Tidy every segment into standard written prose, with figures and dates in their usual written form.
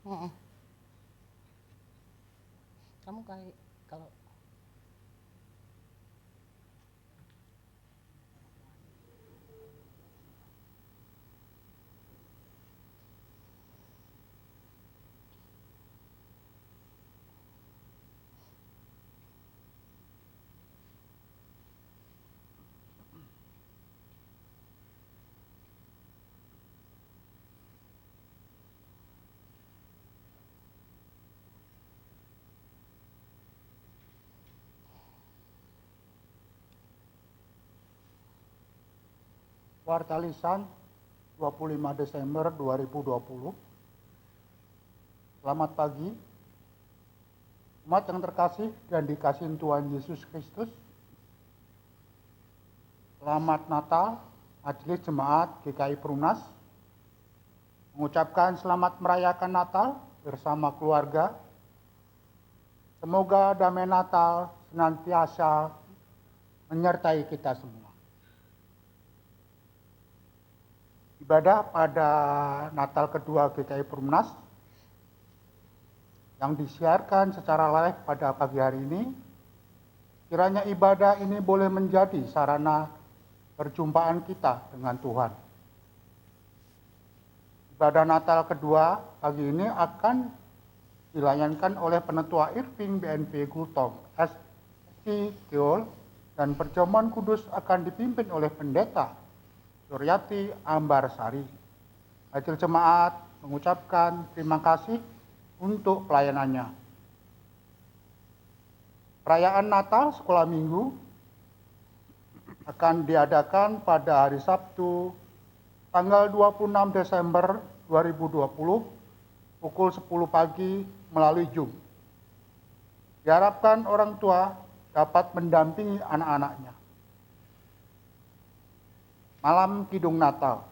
Heeh. Kamu kayak kalau Warta Lisan 25 Desember 2020. Selamat pagi, umat yang terkasih dan dikasihi Tuhan Yesus Kristus. Selamat Natal, Majelis Jemaat GKI Perumnas mengucapkan selamat merayakan Natal bersama keluarga. Semoga damai Natal senantiasa menyertai kita semua. Ibadah pada Natal kedua GKI Perumnas yang disiarkan secara live pada pagi hari ini, kiranya ibadah ini boleh menjadi sarana perjumpaan kita dengan Tuhan. Ibadah Natal kedua pagi ini akan dilayankan oleh Penetua Irving BNP Gultom SC Geol, dan perjamuan kudus akan dipimpin oleh Pendeta Suryati Ambarsari. Majelis Jemaat mengucapkan terima kasih untuk pelayanannya. Perayaan Natal Sekolah Minggu akan diadakan pada hari Sabtu tanggal 26 Desember 2020 pukul 10 pagi melalui Zoom. Diharapkan orang tua dapat mendampingi anak-anaknya. Malam Kidung Natal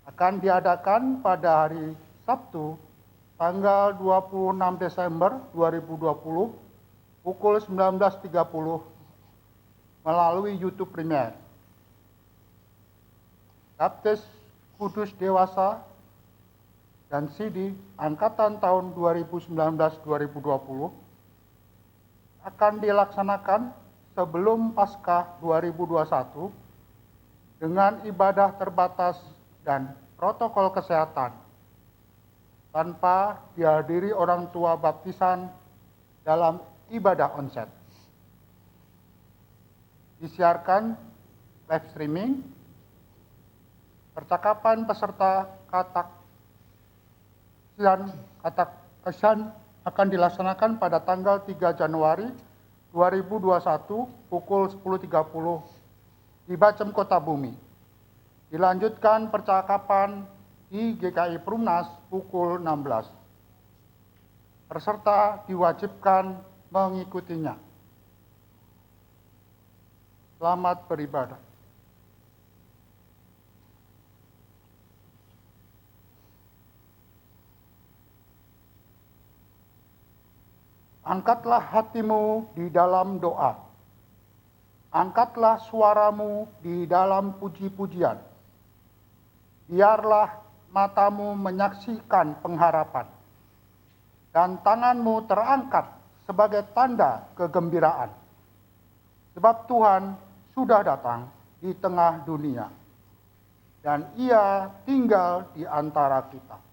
akan diadakan pada hari Sabtu tanggal 26 Desember 2020 pukul 19.30 melalui YouTube Premier. Baptis Kudus Dewasa dan CD Angkatan tahun 2019-2020 akan dilaksanakan sebelum Paskah 2021 dengan ibadah terbatas dan protokol kesehatan, tanpa dihadiri orang tua baptisan dalam ibadah onset. Disiarkan live streaming, percakapan peserta katak Kesan akan dilaksanakan pada tanggal 3 Januari 2021 pukul 10.30 di Bacem Kota Bumi. Dilanjutkan percakapan di GKI Perumnas pukul 16. Peserta diwajibkan mengikutinya. Selamat beribadah. Angkatlah hatimu di dalam doa. Angkatlah suaramu di dalam puji-pujian. Biarlah matamu menyaksikan pengharapan dan tanganmu terangkat sebagai tanda kegembiraan. Sebab Tuhan sudah datang di tengah dunia dan Ia tinggal di antara kita.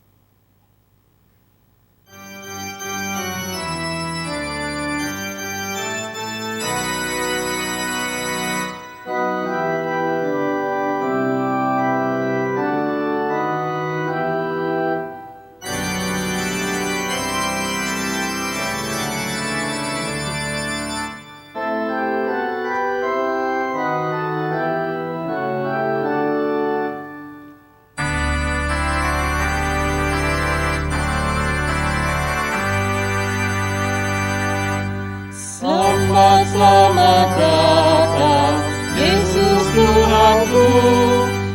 Selamat datang, Yesus Tuhanku,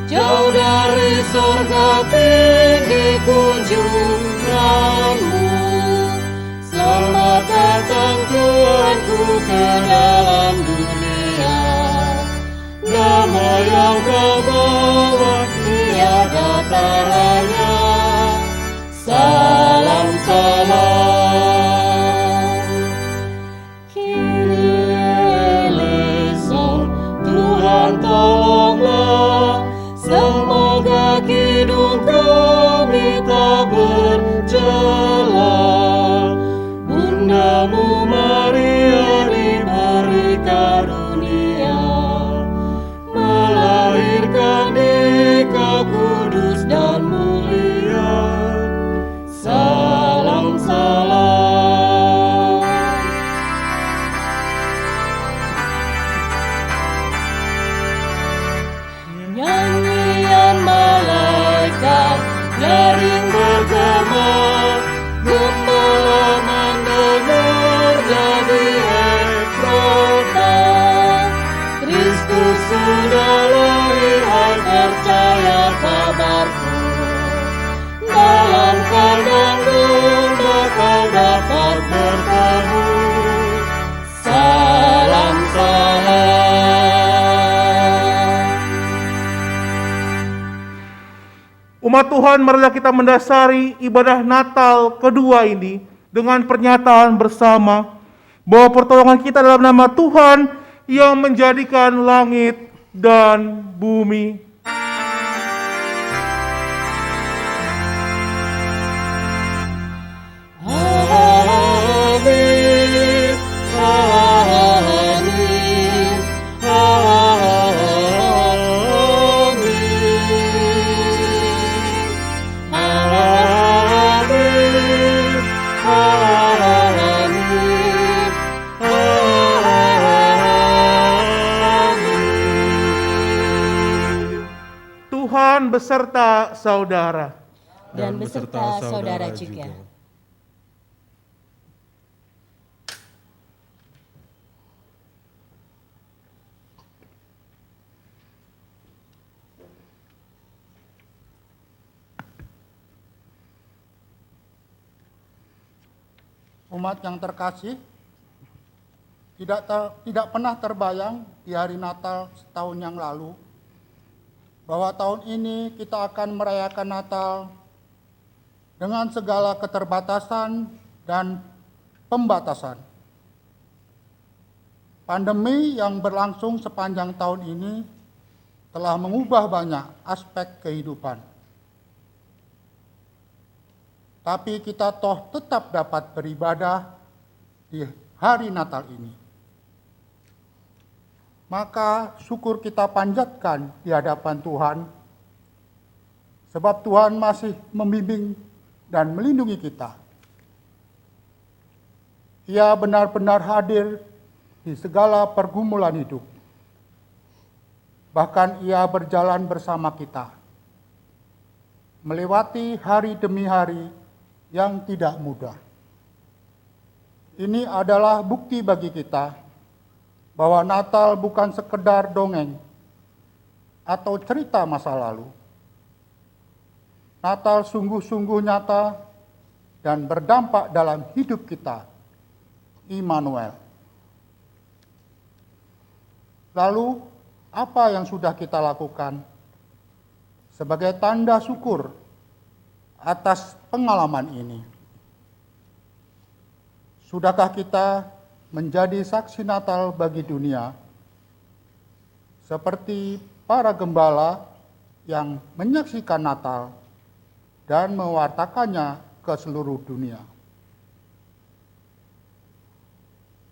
jauh dari surga tinggi kunjunganmu. Selamat datang Tuhanku ke dalam dunia, damai yang kau bawa tiada taranya. Salam, salam. Tolonglah, semoga kidung kami tak bercela. Bundamu Maria diberi karunia, melahirkan Dikau kudus dan mulia. Salam, salam. Nyaring bergema, gembala mendengar jadi Efrata. Kristus sudah lahir, hai percaya kabarku. Dalam kandang domba kau dapat bertemu. Salam, salam. Umat Tuhan, marilah kita mendasari ibadah Natal kedua ini dengan pernyataan bersama bahwa pertolongan kita dalam nama Tuhan yang menjadikan langit dan bumi. Amin, amin, Tuhan beserta saudara. Dan beserta saudara juga. Umat yang terkasih, tidak pernah terbayang di hari Natal setahun yang lalu bahwa tahun ini kita akan merayakan Natal dengan segala keterbatasan dan pembatasan. Pandemi yang berlangsung sepanjang tahun ini telah mengubah banyak aspek kehidupan. Tapi kita toh tetap dapat beribadah di hari Natal ini. Maka syukur kita panjatkan di hadapan Tuhan, sebab Tuhan masih membimbing dan melindungi kita. Ia benar-benar hadir di segala pergumulan hidup. Bahkan ia berjalan bersama kita, melewati hari demi hari yang tidak mudah. Ini adalah bukti bagi kita bahwa Natal bukan sekedar dongeng atau cerita masa lalu. Natal sungguh-sungguh nyata dan berdampak dalam hidup kita. Immanuel. Lalu, apa yang sudah kita lakukan sebagai tanda syukur atas pengalaman ini? Sudahkah kita menjadi saksi Natal bagi dunia, seperti para gembala yang menyaksikan Natal dan mewartakannya ke seluruh dunia?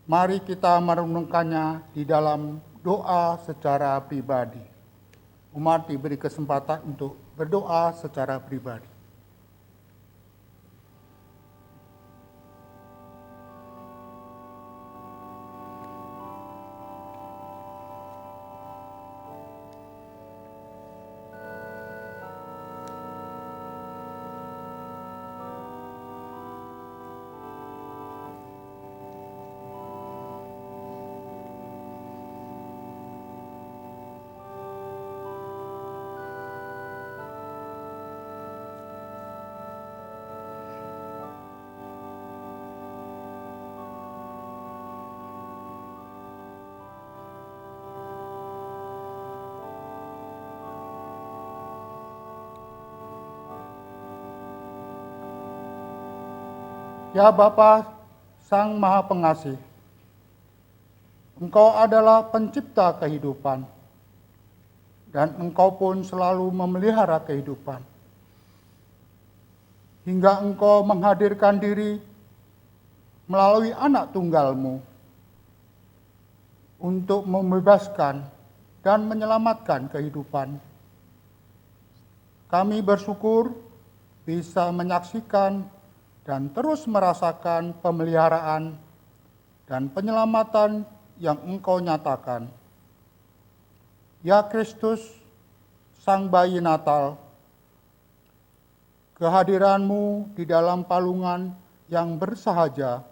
Mari kita merenungkannya di dalam doa secara pribadi. Umat diberi kesempatan untuk berdoa secara pribadi. Ya Bapa, Sang Maha Pengasih, Engkau adalah pencipta kehidupan, dan Engkau pun selalu memelihara kehidupan. Hingga Engkau menghadirkan diri melalui anak tunggal-Mu untuk membebaskan dan menyelamatkan kehidupan. Kami bersyukur bisa menyaksikan dan terus merasakan pemeliharaan dan penyelamatan yang Engkau nyatakan. Ya Kristus, Sang Bayi Natal, kehadiran-Mu di dalam palungan yang bersahaja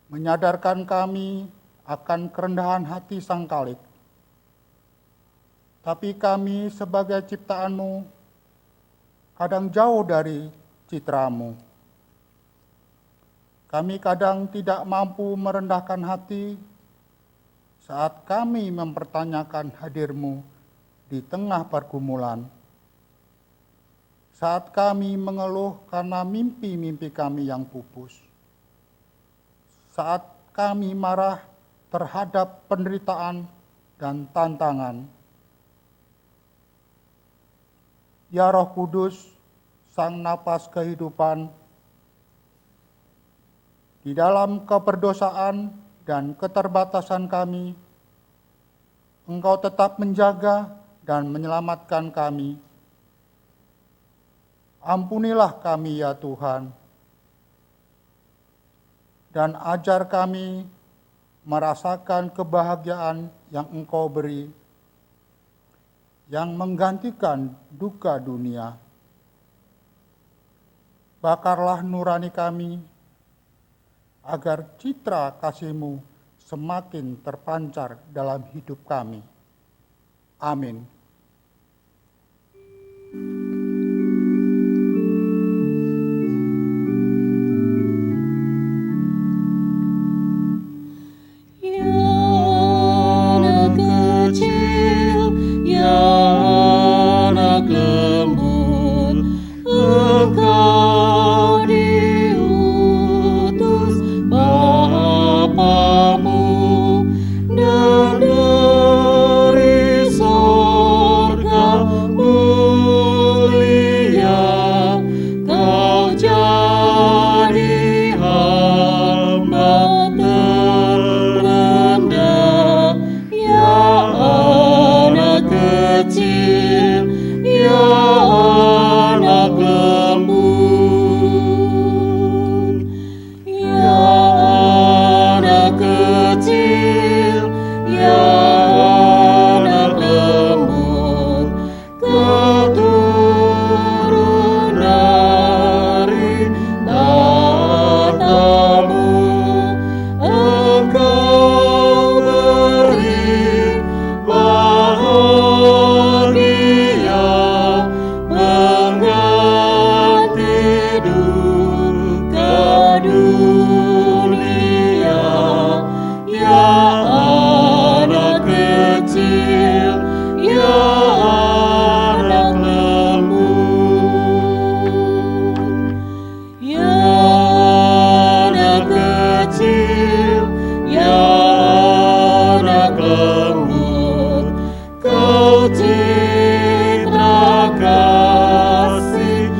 menyadarkan kami akan kerendahan hati Sang Khalik. Tapi kami sebagai ciptaan-Mu kadang jauh dari citra-Mu. Kami kadang tidak mampu merendahkan hati saat kami mempertanyakan hadir-Mu di tengah pergumulan. Saat kami mengeluh karena mimpi-mimpi kami yang pupus. Saat kami marah terhadap penderitaan dan tantangan. Ya Roh Kudus, Sang Napas kehidupan, di dalam keberdosaan dan keterbatasan kami, Engkau tetap menjaga dan menyelamatkan kami. Ampunilah kami ya Tuhan, dan ajar kami merasakan kebahagiaan yang Engkau beri, yang menggantikan duka dunia. Bakarlah nurani kami, agar citra kasih-Mu semakin terpancar dalam hidup kami. Amin. Dan dari sorga dunia, ya anak kecil, ya anak lembut, Ya anak kecil, ya anak lembut, kau citra kasih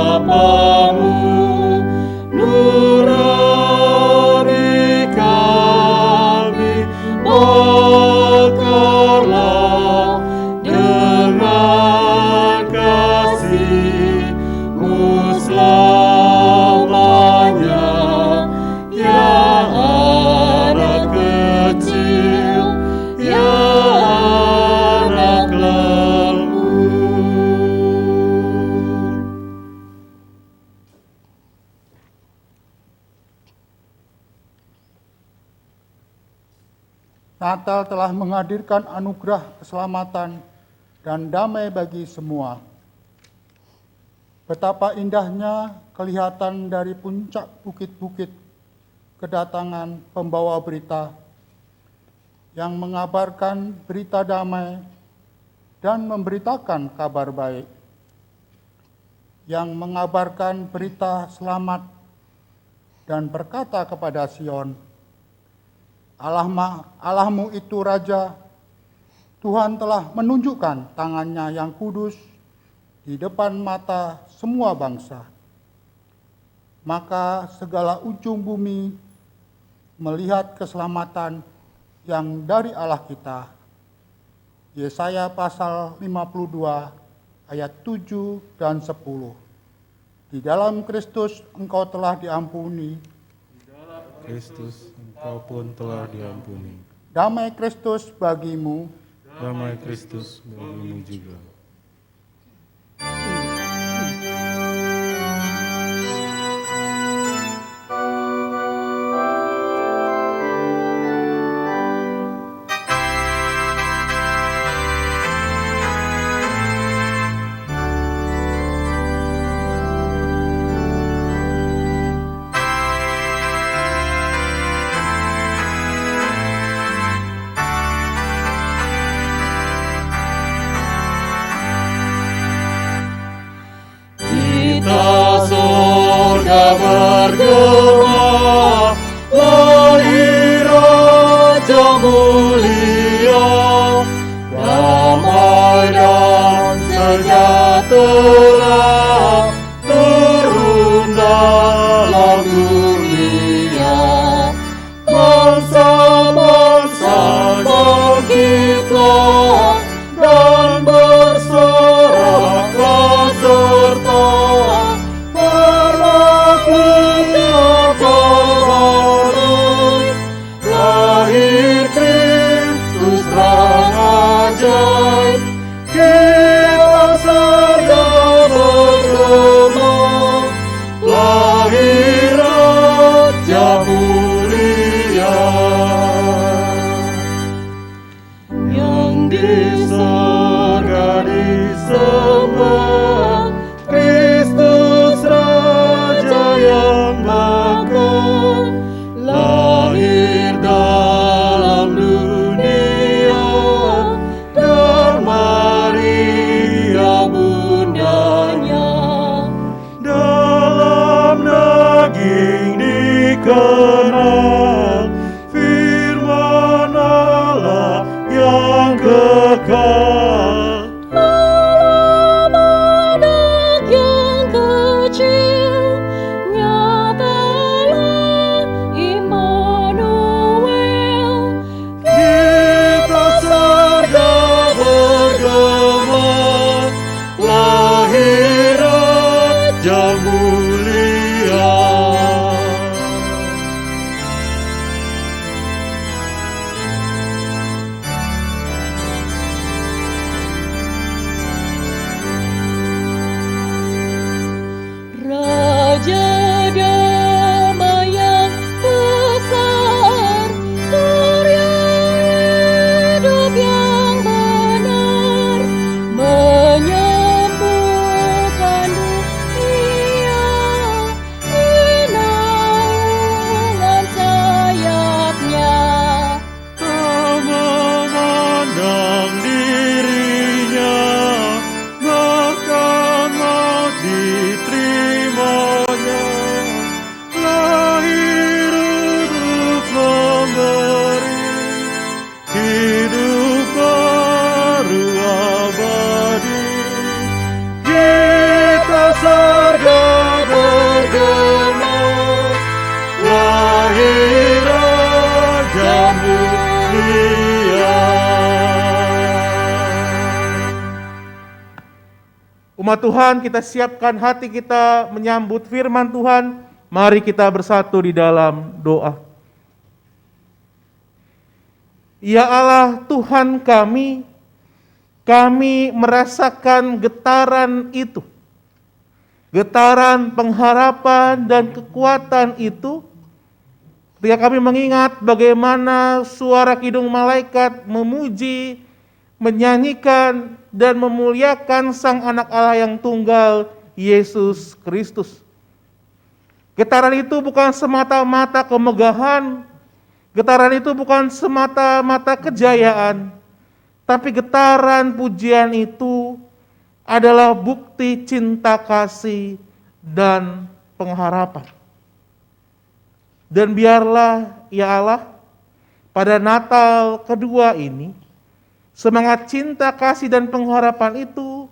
Bapamu, nurani kami, bakarlah dengan kasih-Mu selamanya, ya anak kecil, ya anak lembut. Natal telah menghadirkan anugerah keselamatan dan damai bagi semua. Betapa indahnya kelihatan dari puncak bukit-bukit kedatangan pembawa berita yang mengabarkan berita damai dan memberitakan kabar baik, yang mengabarkan berita selamat dan berkata kepada Sion, Allahmu itu Raja, Tuhan telah menunjukkan tangannya yang kudus di depan mata semua bangsa. Maka segala ujung bumi melihat keselamatan yang dari Allah kita. Yesaya pasal 52 ayat 7 dan 10. Di dalam Kristus engkau telah diampuni. Kristus, engkau pun telah diampuni. Damai Kristus bagimu. Damai Kristus bagimu juga. Bergema, lahir Raja mulia, damai dan sejahtera turun dalam dunia. Bangsa-bangsa bangkitlah dan bersoraklah serta lahir Kristus Raja ajaib, kita serta bergema, lahir Raja mulia yang di surga disembah, Kristus Raja yang bakal lahir dalam dunia, dan Maria bundanya, dalam daging dikenal firman Allah yang kekal. Dalam anak yang kecil, nyatalah Immanuel. Kita serga bergema, lahir Raja mulia. Raja damai yang besar, surya hidup yang benar, menyembuhkan dunia Jemaat Tuhan, kita siapkan hati kita menyambut firman Tuhan. Mari kita bersatu di dalam doa. Ya Allah Tuhan kami merasakan getaran itu. Getaran pengharapan dan kekuatan itu ketika kami mengingat bagaimana suara kidung malaikat memuji, menyanyikan, dan memuliakan Sang Anak Allah yang tunggal, Yesus Kristus. Getaran itu bukan semata-mata kemegahan, getaran itu bukan semata-mata kejayaan, tapi getaran pujian itu adalah bukti cinta kasih dan pengharapan. Dan biarlah ya Allah, pada Natal kedua ini, semangat cinta kasih dan pengharapan itu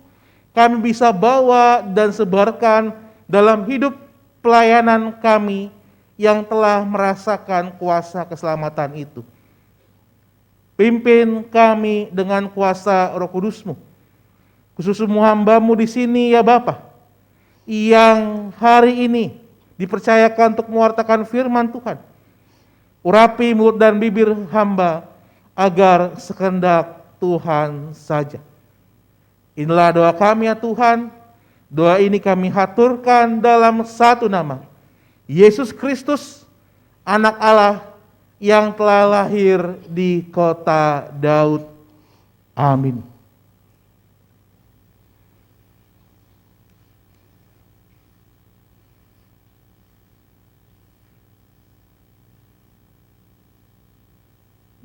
kami bisa bawa dan sebarkan dalam hidup pelayanan kami yang telah merasakan kuasa keselamatan itu. Pimpin kami dengan kuasa Roh Kudus-Mu. Khusus semua hamba-Mu di sini ya Bapa, yang hari ini dipercayakan untuk mewartakan firman Tuhan. Urapi mulut dan bibir hamba agar sekehendak Tuhan saja. Inilah doa kami ya Tuhan. Doa ini kami haturkan dalam satu nama, Yesus Kristus, Anak Allah yang telah lahir di kota Daud. Amin.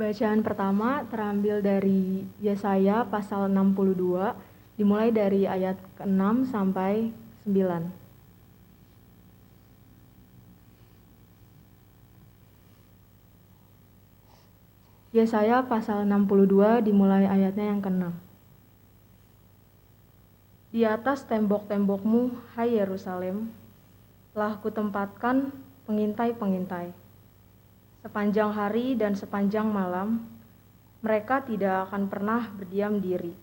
Bacaan pertama terambil dari Yesaya pasal 62, dimulai dari ayat ke-6 sampai 9. Yesaya pasal 62 dimulai ayatnya yang ke-6. Di atas tembok-tembokmu, hai Yerusalem, telah kutempatkan pengintai-pengintai. Sepanjang hari dan sepanjang malam, mereka tidak akan pernah berdiam diri.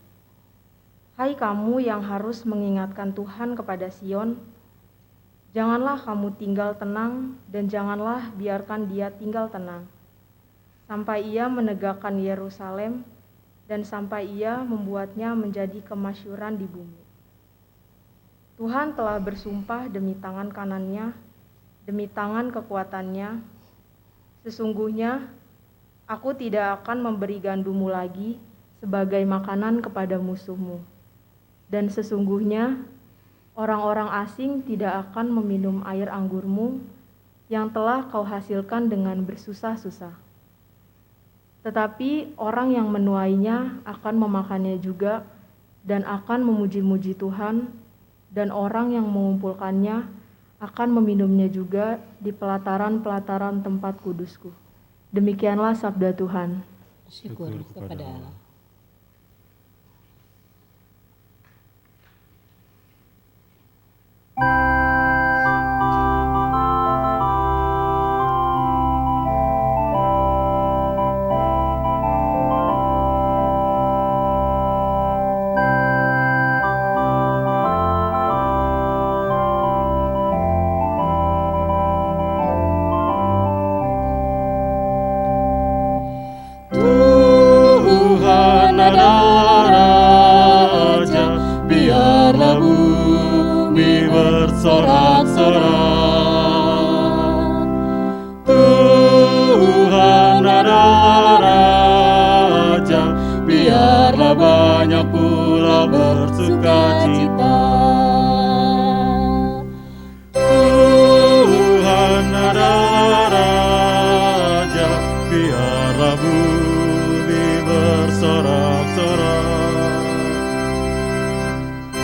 Hai kamu yang harus mengingatkan Tuhan kepada Sion, janganlah kamu tinggal tenang dan janganlah biarkan dia tinggal tenang, sampai ia menegakkan Yerusalem dan sampai ia membuatnya menjadi kemasyhuran di bumi. Tuhan telah bersumpah demi tangan kanannya, demi tangan kekuatannya, sesungguhnya aku tidak akan memberi gandummu lagi sebagai makanan kepada musuhmu. Dan sesungguhnya orang-orang asing tidak akan meminum air anggurmu yang telah kau hasilkan dengan bersusah-susah. Tetapi orang yang menuainya akan memakannya juga dan akan memuji-muji Tuhan, dan orang yang mengumpulkannya akan meminumnya juga di pelataran-pelataran tempat kudusku. Demikianlah sabda Tuhan. Syukur kepada Allah. Tuhan adalah Raja, biarlah bumi bersorak-sorak. Tuhan adalah Raja, biarlah banyak pulau bersukacita. Tuhan adalah Raja, biarlah bumi bersorak-sorak.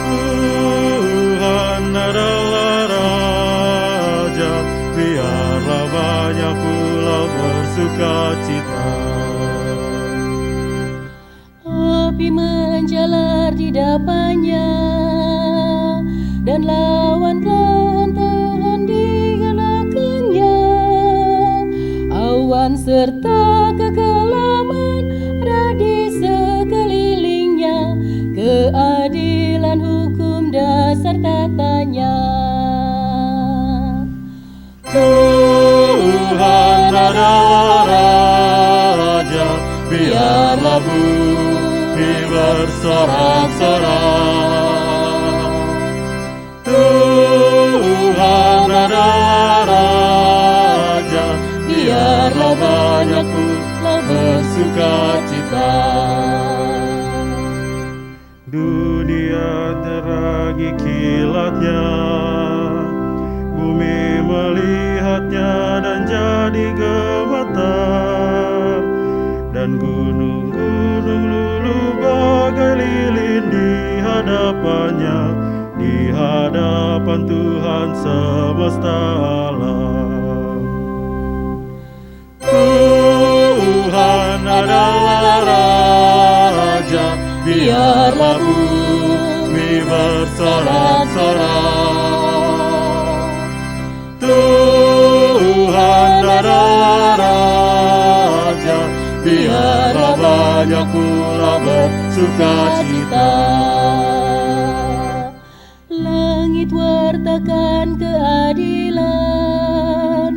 Tuhan adalah Raja, biarlah banyak pulau bersukacita. Api menjalar di depannya, dan lawan-lawan digalakannya. Awan serta kekelaman ada di sekelilingnya, keadilan, hukum, dan Tuhan adalah Raja, biarlah bumi bersorak-sorak. Tuhan adalah Raja, biarlah banyak pula bersukacita. Dunia terangi kilatnya, bumi melihatnya dan jadi gemetar, dan gunung-gunung luluh bagai lilin di hadapannya, di hadapan Tuhan semesta alam. Tuhan adalah Raja, biarlah bumi bersorak-sorak. Tuhan adalah Raja, biarlah banyak pula bersukacita. Langit wartakan keadilan,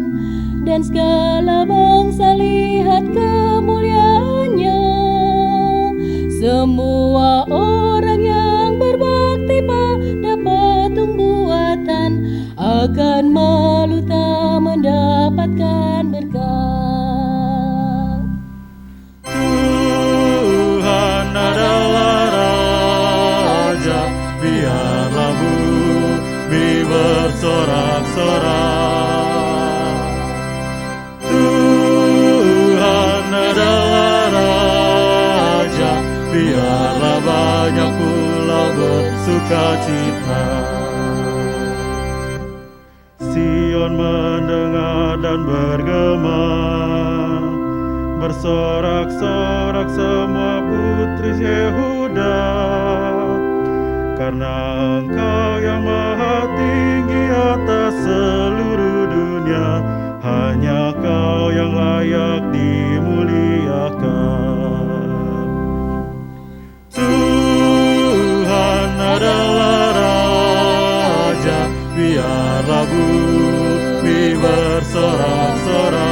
dan segala bangsa lihat kemuliaannya. Semua orang yang berbakti pada patung buatan akan malu tak mendapatkan berkat. Tuhan adalah Raja, biarlah bumi bersorak-sorak. Tuhan adalah Raja, biarlah banyak pula bersukacita. Sion mendengar dan bergema, bersorak-sorak semua putri Yehuda, karena Engkau yang maha tinggi atas seluruh dunia, hanya Kau yang layak dimuliakan. Tuhan adalah Raja, biarlah bumi bersorak-sorak.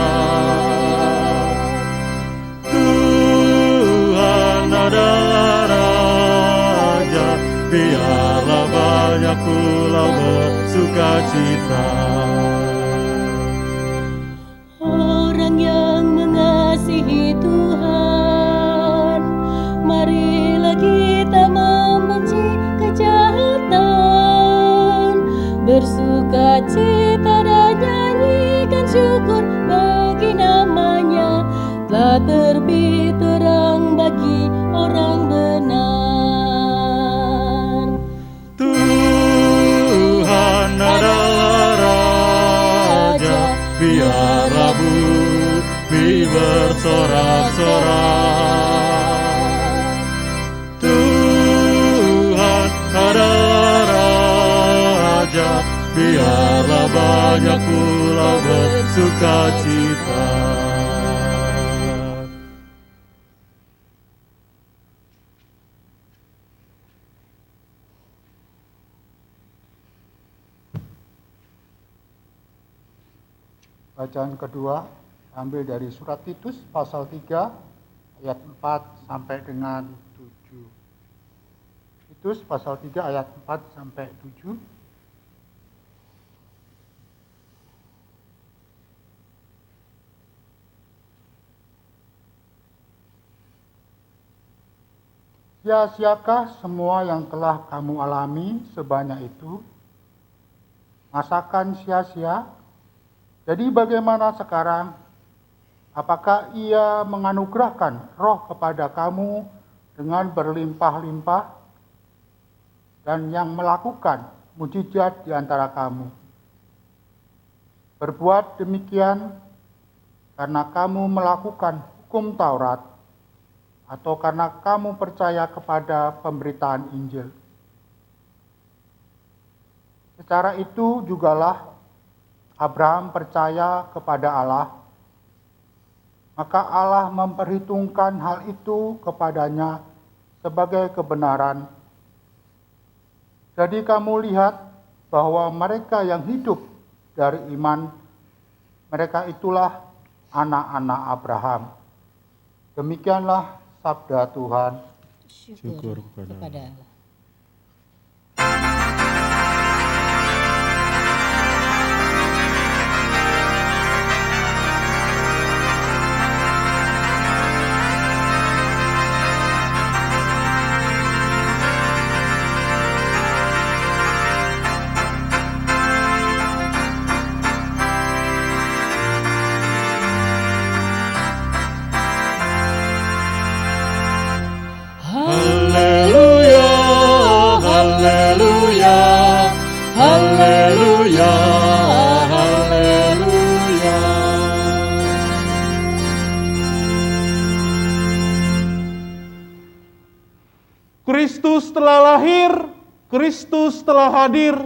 Tuhan adalah Raja, biarlah banyak pula bersukacita. Orang yang mengasihi Tuhan, marilah kita membenci kejahatan, bersukacita dan nyanyikan syukur bagi namanya. Telah terbit terang bagi orang benar. Tuhan adalah Raja, biarlah bumi bersorak-sorak. Tuhan adalah Raja, biarlah banyak pula bersukacita. Bacaan kedua ambil dari surat Titus pasal 3 ayat 4 sampai dengan 7. Titus pasal 3 ayat 4 sampai 7. Sia-siakah semua yang telah kamu alami sebanyak itu? Masakan sia-sia? Jadi bagaimana sekarang? Apakah Ia menganugerahkan roh kepada kamu dengan berlimpah-limpah dan yang melakukan mujizat di antara kamu? Berbuat demikian karena kamu melakukan hukum Taurat atau karena kamu percaya kepada pemberitaan Injil? Secara itu jugalah Abraham percaya kepada Allah, maka Allah memperhitungkan hal itu kepadanya sebagai kebenaran. Jadi kamu lihat bahwa mereka yang hidup dari iman Mereka itulah anak-anak Abraham. Demikianlah sabda Tuhan. Syukur kepada Allah. Haleluya, haleluya, haleluya, haleluya. Kristus telah lahir, Kristus telah hadir.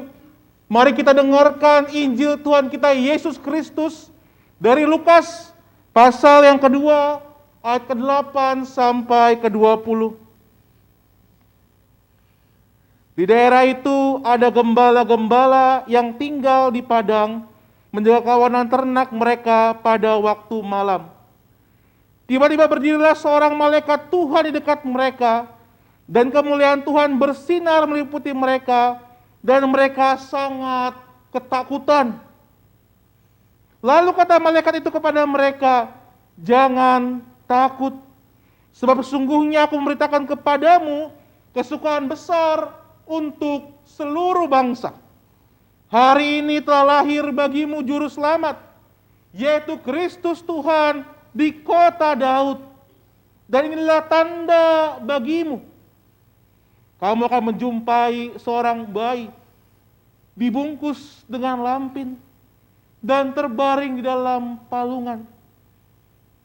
Mari kita dengarkan Injil Tuhan kita Yesus Kristus dari Lukas pasal yang kedua ayat ke-8 sampai ke-20. Di daerah itu ada gembala-gembala yang tinggal di padang menjaga kawanan ternak mereka pada waktu malam. Tiba-tiba berdirilah seorang malaikat Tuhan di dekat mereka, dan kemuliaan Tuhan bersinar meliputi mereka, dan mereka sangat ketakutan. Lalu kata malaikat itu kepada mereka, "Jangan takut, sebab sesungguhnya aku memberitakan kepadamu kesukaan besar untuk seluruh bangsa. Hari ini telah lahir bagimu juru selamat, yaitu Kristus Tuhan di kota Daud. Dan inilah tanda bagimu. Kamu akan menjumpai seorang bayi dibungkus dengan lampin dan terbaring di dalam palungan.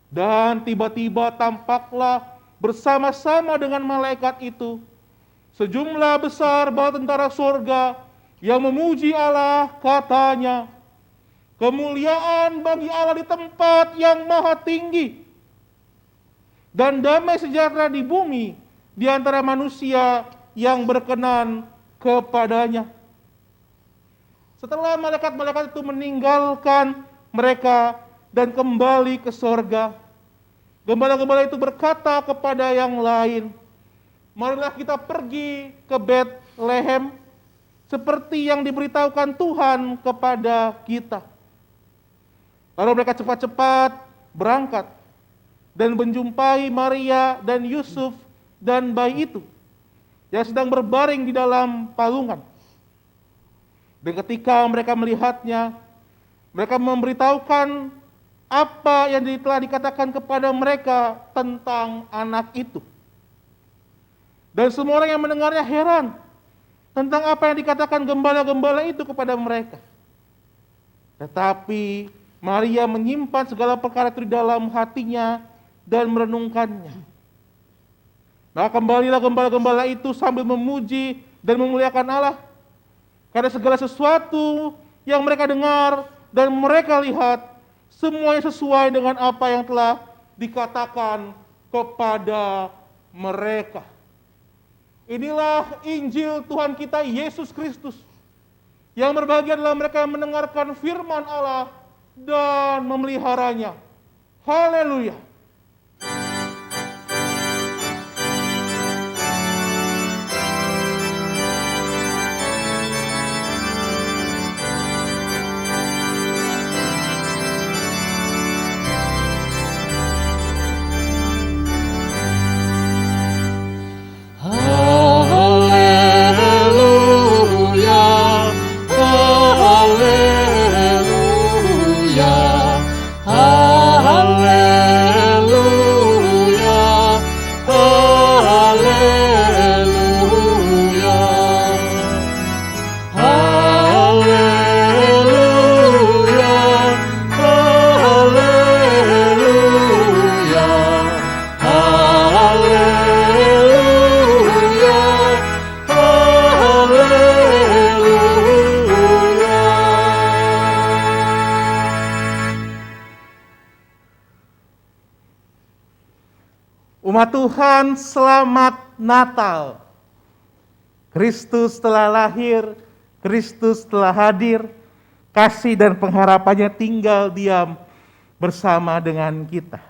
Dan tiba-tiba tampaklah bersama-sama dengan malaikat itu sejumlah besar bala tentara surga yang memuji Allah, katanya, kemuliaan bagi Allah di tempat yang maha tinggi, dan damai sejahtera di bumi di antara manusia yang berkenan kepadanya." Setelah malaikat-malaikat itu meninggalkan mereka dan kembali ke surga, gembala-gembala itu berkata kepada yang lain, "Marilah kita pergi ke Betlehem seperti yang diberitahukan Tuhan kepada kita." Lalu mereka cepat-cepat berangkat dan menjumpai Maria dan Yusuf dan bayi itu yang sedang berbaring di dalam palungan. Dan ketika mereka melihatnya, mereka memberitahukan apa yang telah dikatakan kepada mereka tentang anak itu. Dan semua orang yang mendengarnya heran tentang apa yang dikatakan gembala-gembala itu kepada mereka. Tetapi Maria menyimpan segala perkara itu di dalam hatinya dan merenungkannya. Nah, kembalilah gembala-gembala itu sambil memuji dan memuliakan Allah, karena segala sesuatu yang mereka dengar dan mereka lihat, semuanya sesuai dengan apa yang telah dikatakan kepada mereka. Inilah Injil Tuhan kita Yesus Kristus. Yang berbahagia adalah mereka yang mendengarkan firman Allah dan memeliharanya. Haleluya. Umat Tuhan, selamat Natal. Kristus telah lahir, Kristus telah hadir. kasih dan pengharapannya tinggal diam bersama dengan kita.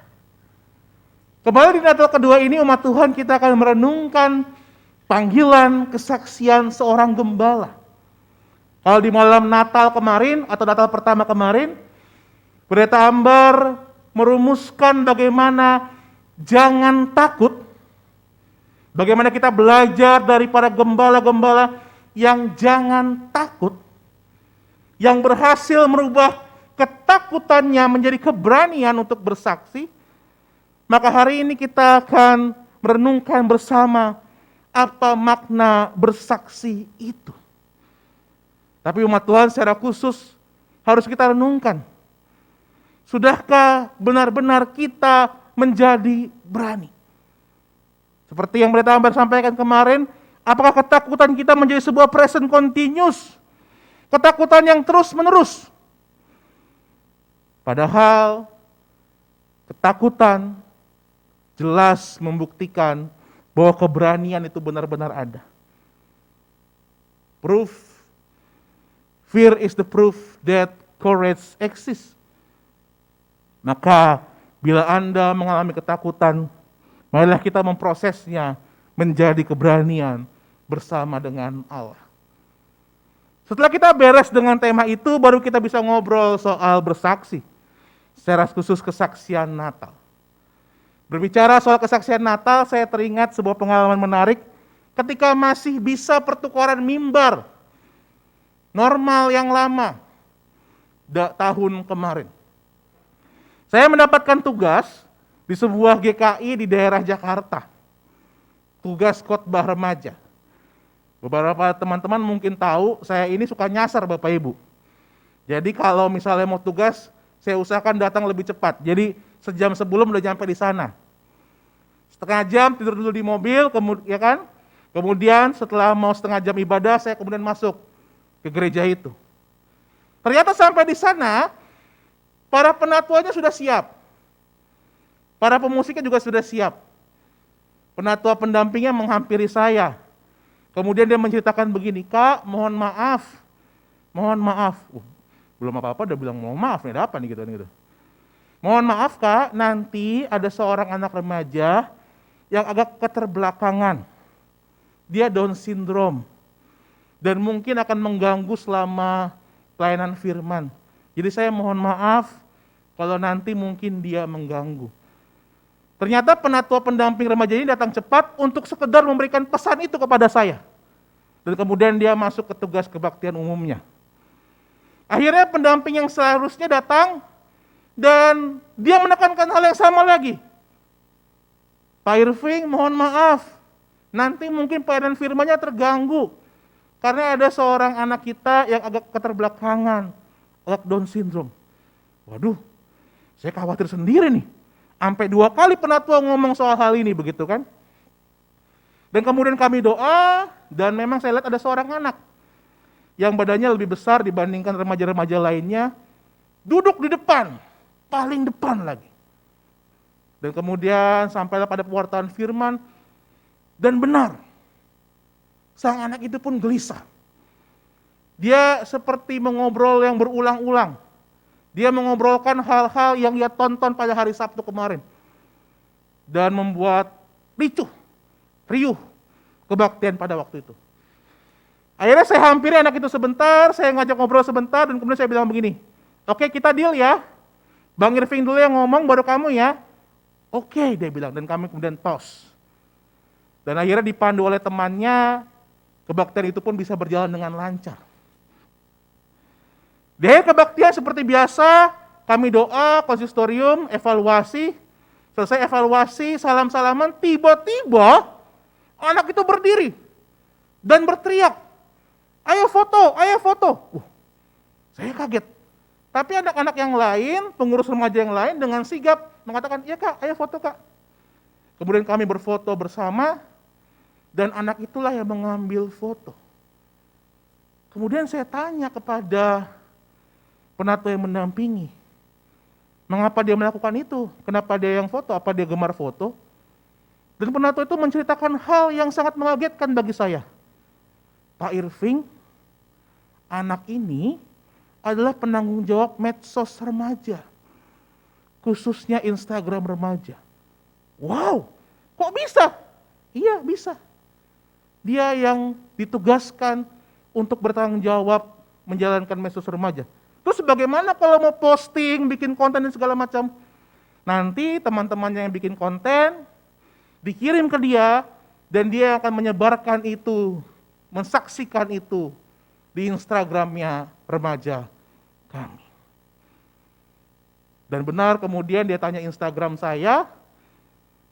Kembali di Natal kedua ini umat Tuhan kita akan merenungkan panggilan kesaksian seorang gembala. Kalau di malam Natal kemarin atau Natal pertama kemarin, Pendeta Ambar merumuskan bagaimana jangan takut, bagaimana kita belajar dari para gembala-gembala yang jangan takut, yang berhasil merubah ketakutannya menjadi keberanian untuk bersaksi. Maka hari ini kita akan merenungkan bersama apa makna bersaksi itu. Tapi umat Tuhan secara khusus harus kita renungkan. Sudahkah benar-benar kita menjadi berani? Seperti yang Pendeta Ambar sampaikan kemarin, apakah ketakutan kita menjadi sebuah present continuous? Ketakutan yang terus-menerus. Padahal ketakutan jelas membuktikan bahwa keberanian itu benar-benar ada. Fear is the proof that courage exists. Maka bila Anda mengalami ketakutan, marilah kita memprosesnya menjadi keberanian bersama dengan Allah. Setelah kita beres dengan tema itu, baru kita bisa ngobrol soal bersaksi. Secara khusus kesaksian Natal. Berbicara soal kesaksian Natal, saya teringat sebuah pengalaman menarik ketika masih bisa pertukaran mimbar normal yang lama tahun kemarin. Saya mendapatkan tugas di sebuah GKI di daerah Jakarta. Tugas khotbah remaja. Beberapa teman-teman mungkin tahu, saya ini suka nyasar Bapak Ibu. Jadi kalau misalnya mau tugas, saya usahakan datang lebih cepat. Jadi sejam sebelum udah nyampe di sana. Setengah jam tidur dulu di mobil, kemudian setelah mau setengah jam ibadah, saya kemudian masuk ke gereja itu. Ternyata sampai di sana, para penatuanya sudah siap. Para pemusiknya juga sudah siap. Penatua pendampingnya menghampiri saya. Kemudian dia menceritakan begini, Kak, mohon maaf. Belum apa-apa udah bilang mohon maaf, nih ada apa nih gitu. Mohon maaf Kak, nanti ada seorang anak remaja yang agak keterbelakangan. Dia Down syndrome. Dan mungkin akan mengganggu selama pelayanan firman. Jadi saya mohon maaf kalau nanti mungkin dia mengganggu. Ternyata penatua pendamping remaja ini datang cepat untuk sekedar memberikan pesan itu kepada saya. Dan kemudian dia masuk ke tugas kebaktian umumnya. Akhirnya pendamping yang seharusnya datang dan dia menekankan hal yang sama lagi. Pak Irving, mohon maaf, nanti mungkin pelayanan firman-nya terganggu karena ada seorang anak kita yang agak keterbelakangan, agak Down syndrome. Waduh, saya khawatir sendiri nih. Sampai 2 kali penatua ngomong soal hal ini, begitu kan? Dan kemudian kami doa, dan memang saya lihat ada seorang anak yang badannya lebih besar dibandingkan remaja-remaja lainnya, duduk di depan, paling depan lagi. Dan kemudian sampailah pada pewartaan firman, dan benar, sang anak itu pun gelisah. Dia seperti mengobrol yang berulang-ulang. Dia mengobrolkan hal-hal yang ia tonton pada hari Sabtu kemarin. Dan membuat riuh kebaktian pada waktu itu. Akhirnya saya hampiri anak itu sebentar, saya ngajak ngobrol sebentar, dan kemudian saya bilang begini, oke kita deal ya, Bang Irving dulu yang ngomong, baru kamu ya. Oke, dia bilang, dan kami kemudian tos. Dan akhirnya dipandu oleh temannya, kebaktian itu pun bisa berjalan dengan lancar. Di akhir kebaktian seperti biasa, kami doa, konsistorium, evaluasi. Selesai evaluasi, salam-salaman, tiba-tiba anak itu berdiri dan berteriak, ayo foto, ayo foto. Saya kaget. Tapi anak-anak yang lain, pengurus remaja yang lain dengan sigap mengatakan, iya Kak, ayo foto Kak. Kemudian kami berfoto bersama, dan anak itulah yang mengambil foto. Kemudian saya tanya kepada penatua yang mendampingi, mengapa dia melakukan itu? Kenapa dia yang foto? Apa dia gemar foto? Dan penatua itu menceritakan hal yang sangat mengagetkan bagi saya. Pak Irving, anak ini adalah penanggung jawab medsos remaja, khususnya Instagram remaja. Wow, kok bisa? Iya, bisa. Dia yang ditugaskan untuk bertanggung jawab menjalankan medsos remaja. Terus bagaimana kalau mau posting, bikin konten dan segala macam? Nanti teman-temannya yang bikin konten dikirim ke dia, dan dia akan menyebarkan itu, mensaksikan itu di Instagramnya remaja kami. Dan benar, kemudian dia tanya Instagram saya,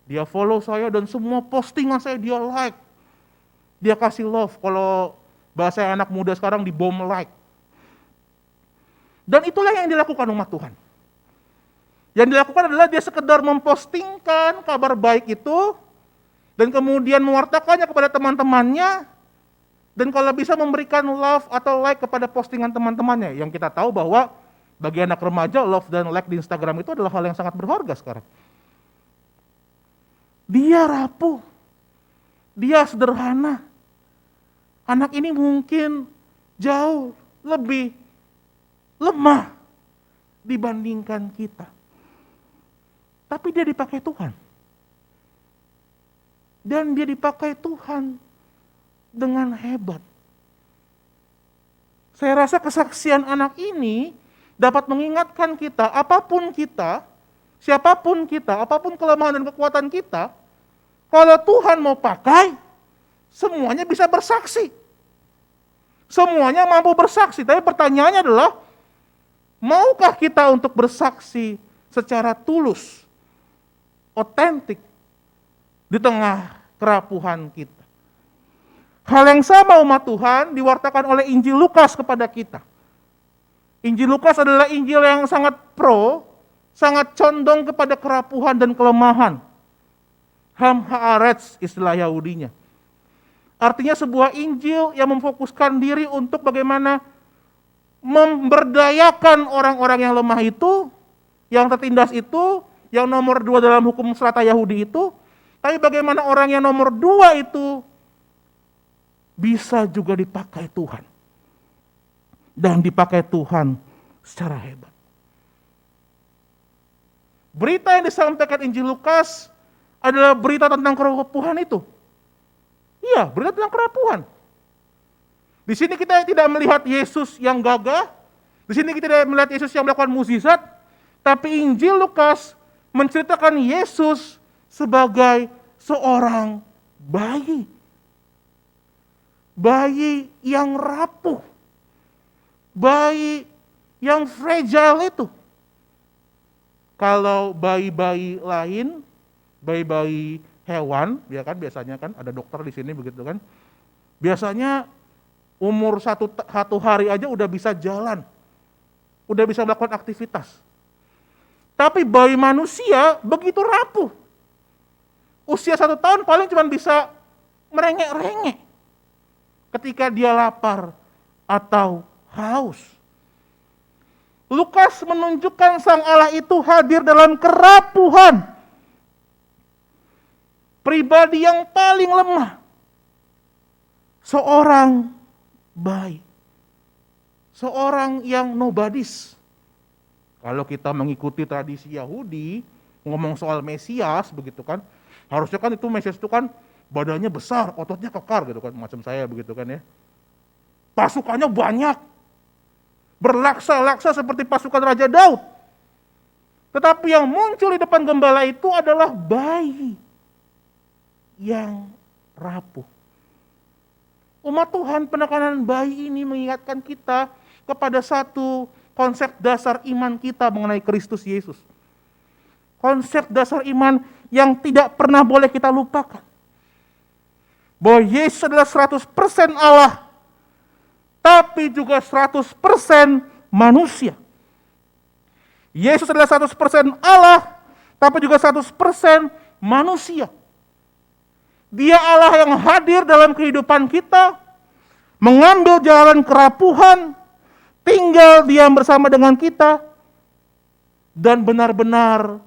dia follow saya, dan semua postingan saya dia like. Dia kasih love, kalau bahasa anak muda sekarang dibom like. Dan itulah yang dilakukan umat Tuhan. Yang dilakukan adalah dia sekedar mempostingkan kabar baik itu, dan kemudian mewartakannya kepada teman-temannya, dan kalau bisa memberikan love atau like kepada postingan teman-temannya. Yang kita tahu bahwa bagi anak remaja, love dan like di Instagram itu adalah hal yang sangat berharga sekarang. Dia rapuh, dia sederhana. Anak ini mungkin jauh lebih lemah dibandingkan kita. Tapi dia dipakai Tuhan. Dan dia dipakai Tuhan dengan hebat. Saya rasa kesaksian anak ini dapat mengingatkan kita, apapun kita, siapapun kita, apapun kelemahan dan kekuatan kita, kalau Tuhan mau pakai, semuanya bisa bersaksi. Semuanya mampu bersaksi, tapi pertanyaannya adalah, maukah kita untuk bersaksi secara tulus, otentik, di tengah kerapuhan kita? Hal yang sama umat Tuhan diwartakan oleh Injil Lukas kepada kita. Injil Lukas adalah Injil yang sangat sangat condong kepada kerapuhan dan kelemahan. Ham haaretz istilah Yahudinya. Artinya sebuah Injil yang memfokuskan diri untuk bagaimana memberdayakan orang-orang yang lemah itu, yang tertindas itu, yang nomor 2 dalam hukum serata Yahudi itu, tapi bagaimana orang yang nomor 2 itu bisa juga dipakai Tuhan. Dan dipakai Tuhan secara hebat. Berita yang disampaikan Injil Lukas adalah berita tentang kerapuhan itu. Iya, berita tentang kerapuhan. Di sini kita tidak melihat Yesus yang gagah, di sini kita tidak melihat Yesus yang melakukan mukjizat, tapi Injil Lukas menceritakan Yesus sebagai seorang bayi. Bayi yang rapuh. Bayi yang fragile itu. Kalau bayi-bayi lain, bayi-bayi hewan, ya kan biasanya kan ada dokter di sini begitu kan. Biasanya umur satu hari aja udah bisa jalan, udah bisa melakukan aktivitas. Tapi bayi manusia begitu rapuh. Usia 1 tahun paling cuma bisa merengek-rengek ketika dia lapar atau haus. Lukas menunjukkan Sang Allah itu hadir dalam kerapuhan. Pribadi yang paling lemah. Seorang bayi. Seorang yang nobodies. Kalau kita mengikuti tradisi Yahudi, ngomong soal Mesias begitu kan, harusnya kan itu Mesias itu kan badannya besar, ototnya kekar gitu kan, macam saya begitu kan ya. Pasukannya banyak. Berlaksa-laksa seperti pasukan Raja Daud. Tetapi yang muncul di depan gembala itu adalah bayi yang rapuh. Umat Tuhan, penekanan bayi ini mengingatkan kita kepada satu konsep dasar iman kita mengenai Kristus Yesus. Konsep dasar iman yang tidak pernah boleh kita lupakan. Bahwa Yesus adalah 100% Allah, tapi juga 100% manusia. Yesus adalah 100% Allah, tapi juga 100% manusia. Dia Allah yang hadir dalam kehidupan kita, mengambil jalan kerapuhan, tinggal diam bersama dengan kita, dan benar-benar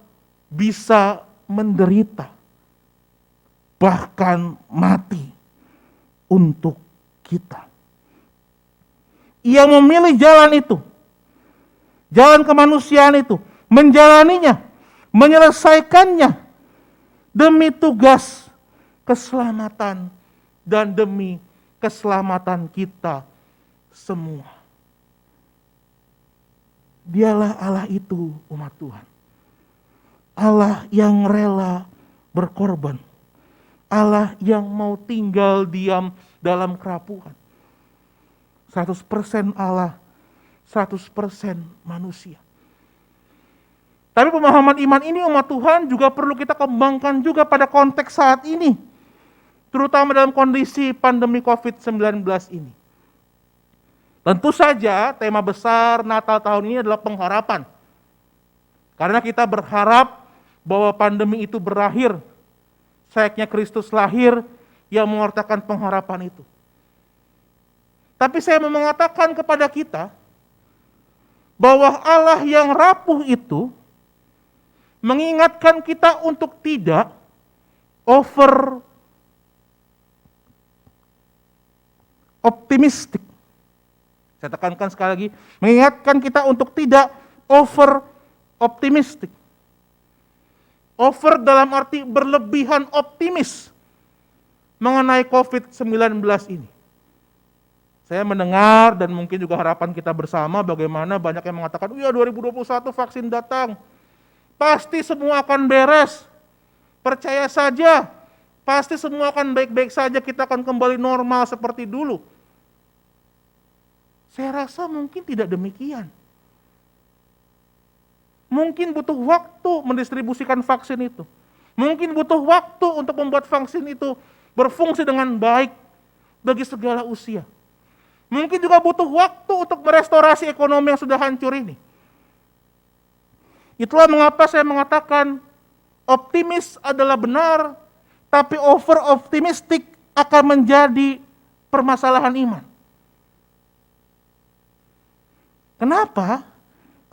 bisa menderita, bahkan mati untuk kita. Ia memilih jalan itu. jalan kemanusiaan itu, menjalaninya, menyelesaikannya demi tugas keselamatan dan demi keselamatan kita semua. Dialah Allah itu, umat Tuhan. Allah yang rela berkorban. Allah yang mau tinggal diam dalam kerapuhan. 100% Allah, 100% manusia. Tapi pemahaman iman ini umat Tuhan juga perlu kita kembangkan juga pada konteks saat ini. Terutama dalam kondisi pandemi COVID-19 ini. Tentu saja tema besar Natal tahun ini adalah pengharapan. Karena kita berharap bahwa pandemi itu berakhir. Sayaknya Kristus lahir yang mengertakan pengharapan itu. Tapi saya mau mengatakan kepada kita bahwa Allah yang rapuh itu mengingatkan kita untuk tidak over optimistik. Saya tekankan sekali lagi, mengingatkan kita untuk tidak over optimistik. Over dalam arti berlebihan optimis mengenai COVID-19 ini. Saya mendengar dan mungkin juga harapan kita bersama bagaimana banyak yang mengatakan, iya 2021 vaksin datang, pasti semua akan beres, percaya saja, pasti semua akan baik-baik saja, kita akan kembali normal seperti dulu. Saya rasa mungkin tidak demikian. Mungkin butuh waktu mendistribusikan vaksin itu. Mungkin butuh waktu untuk membuat vaksin itu berfungsi dengan baik bagi segala usia. Mungkin juga butuh waktu untuk merestorasi ekonomi yang sudah hancur ini. Itulah mengapa saya mengatakan optimis adalah benar, tapi over optimistik akan menjadi permasalahan iman. Kenapa?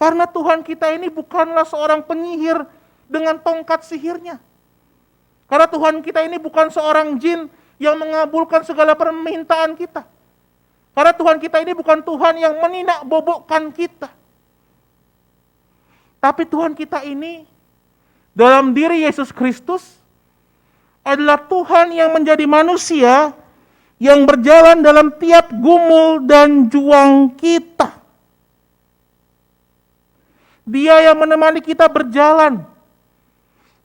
Karena Tuhan kita ini bukanlah seorang penyihir dengan tongkat sihirnya. Karena Tuhan kita ini bukan seorang jin yang mengabulkan segala permintaan kita. Karena Tuhan kita ini bukan Tuhan yang meninak bobokkan kita. Tapi Tuhan kita ini dalam diri Yesus Kristus adalah Tuhan yang menjadi manusia yang berjalan dalam tiap gumul dan juang kita. Dia yang menemani kita berjalan,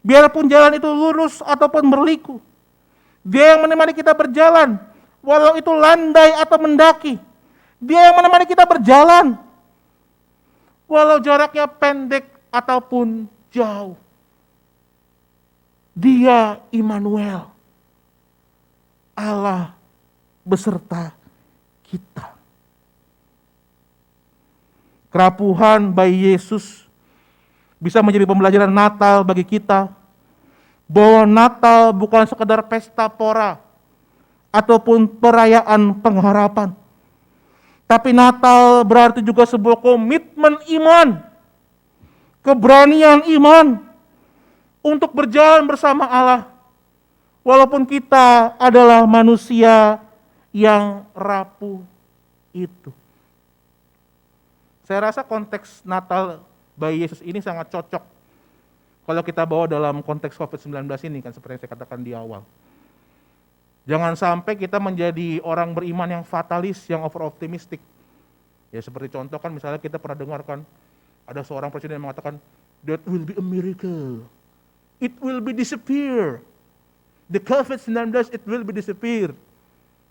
biarpun jalan itu lurus ataupun berliku. Dia yang menemani kita berjalan, walau itu landai atau mendaki. Dia yang menemani kita berjalan, walau jaraknya pendek ataupun jauh. Dia Immanuel, Allah beserta kita. Kerapuhan bayi Yesus bisa menjadi pembelajaran Natal bagi kita, bahwa Natal bukan sekedar pesta pora ataupun perayaan pengharapan, tapi Natal berarti juga sebuah komitmen iman, keberanian iman untuk berjalan bersama Allah, walaupun kita adalah manusia yang rapuh itu. Saya rasa konteks Natal bayi Yesus ini sangat cocok kalau kita bawa dalam konteks COVID-19 ini, kan seperti yang saya katakan di awal. Jangan sampai kita menjadi orang beriman yang fatalis, yang over optimistic. Ya seperti contoh kan misalnya kita pernah dengarkan ada seorang presiden yang mengatakan, that will be a miracle. It will be disappear. The COVID-19 it will be disappear.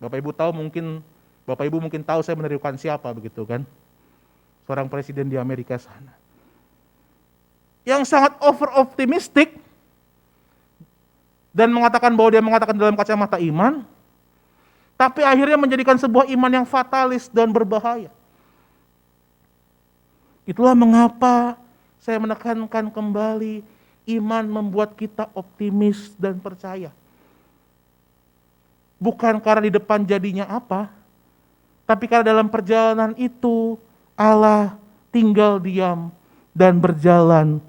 Bapak Ibu mungkin tahu saya menirukan siapa begitu kan? Seorang presiden di Amerika sana. Yang sangat over optimistic dan mengatakan bahwa dia mengatakan dalam kacamata iman, tapi akhirnya menjadikan sebuah iman yang fatalis dan berbahaya. Itulah mengapa saya menekankan kembali, iman membuat kita optimis dan percaya. Bukan karena di depan jadinya apa, tapi karena dalam perjalanan itu Allah tinggal diam dan berjalan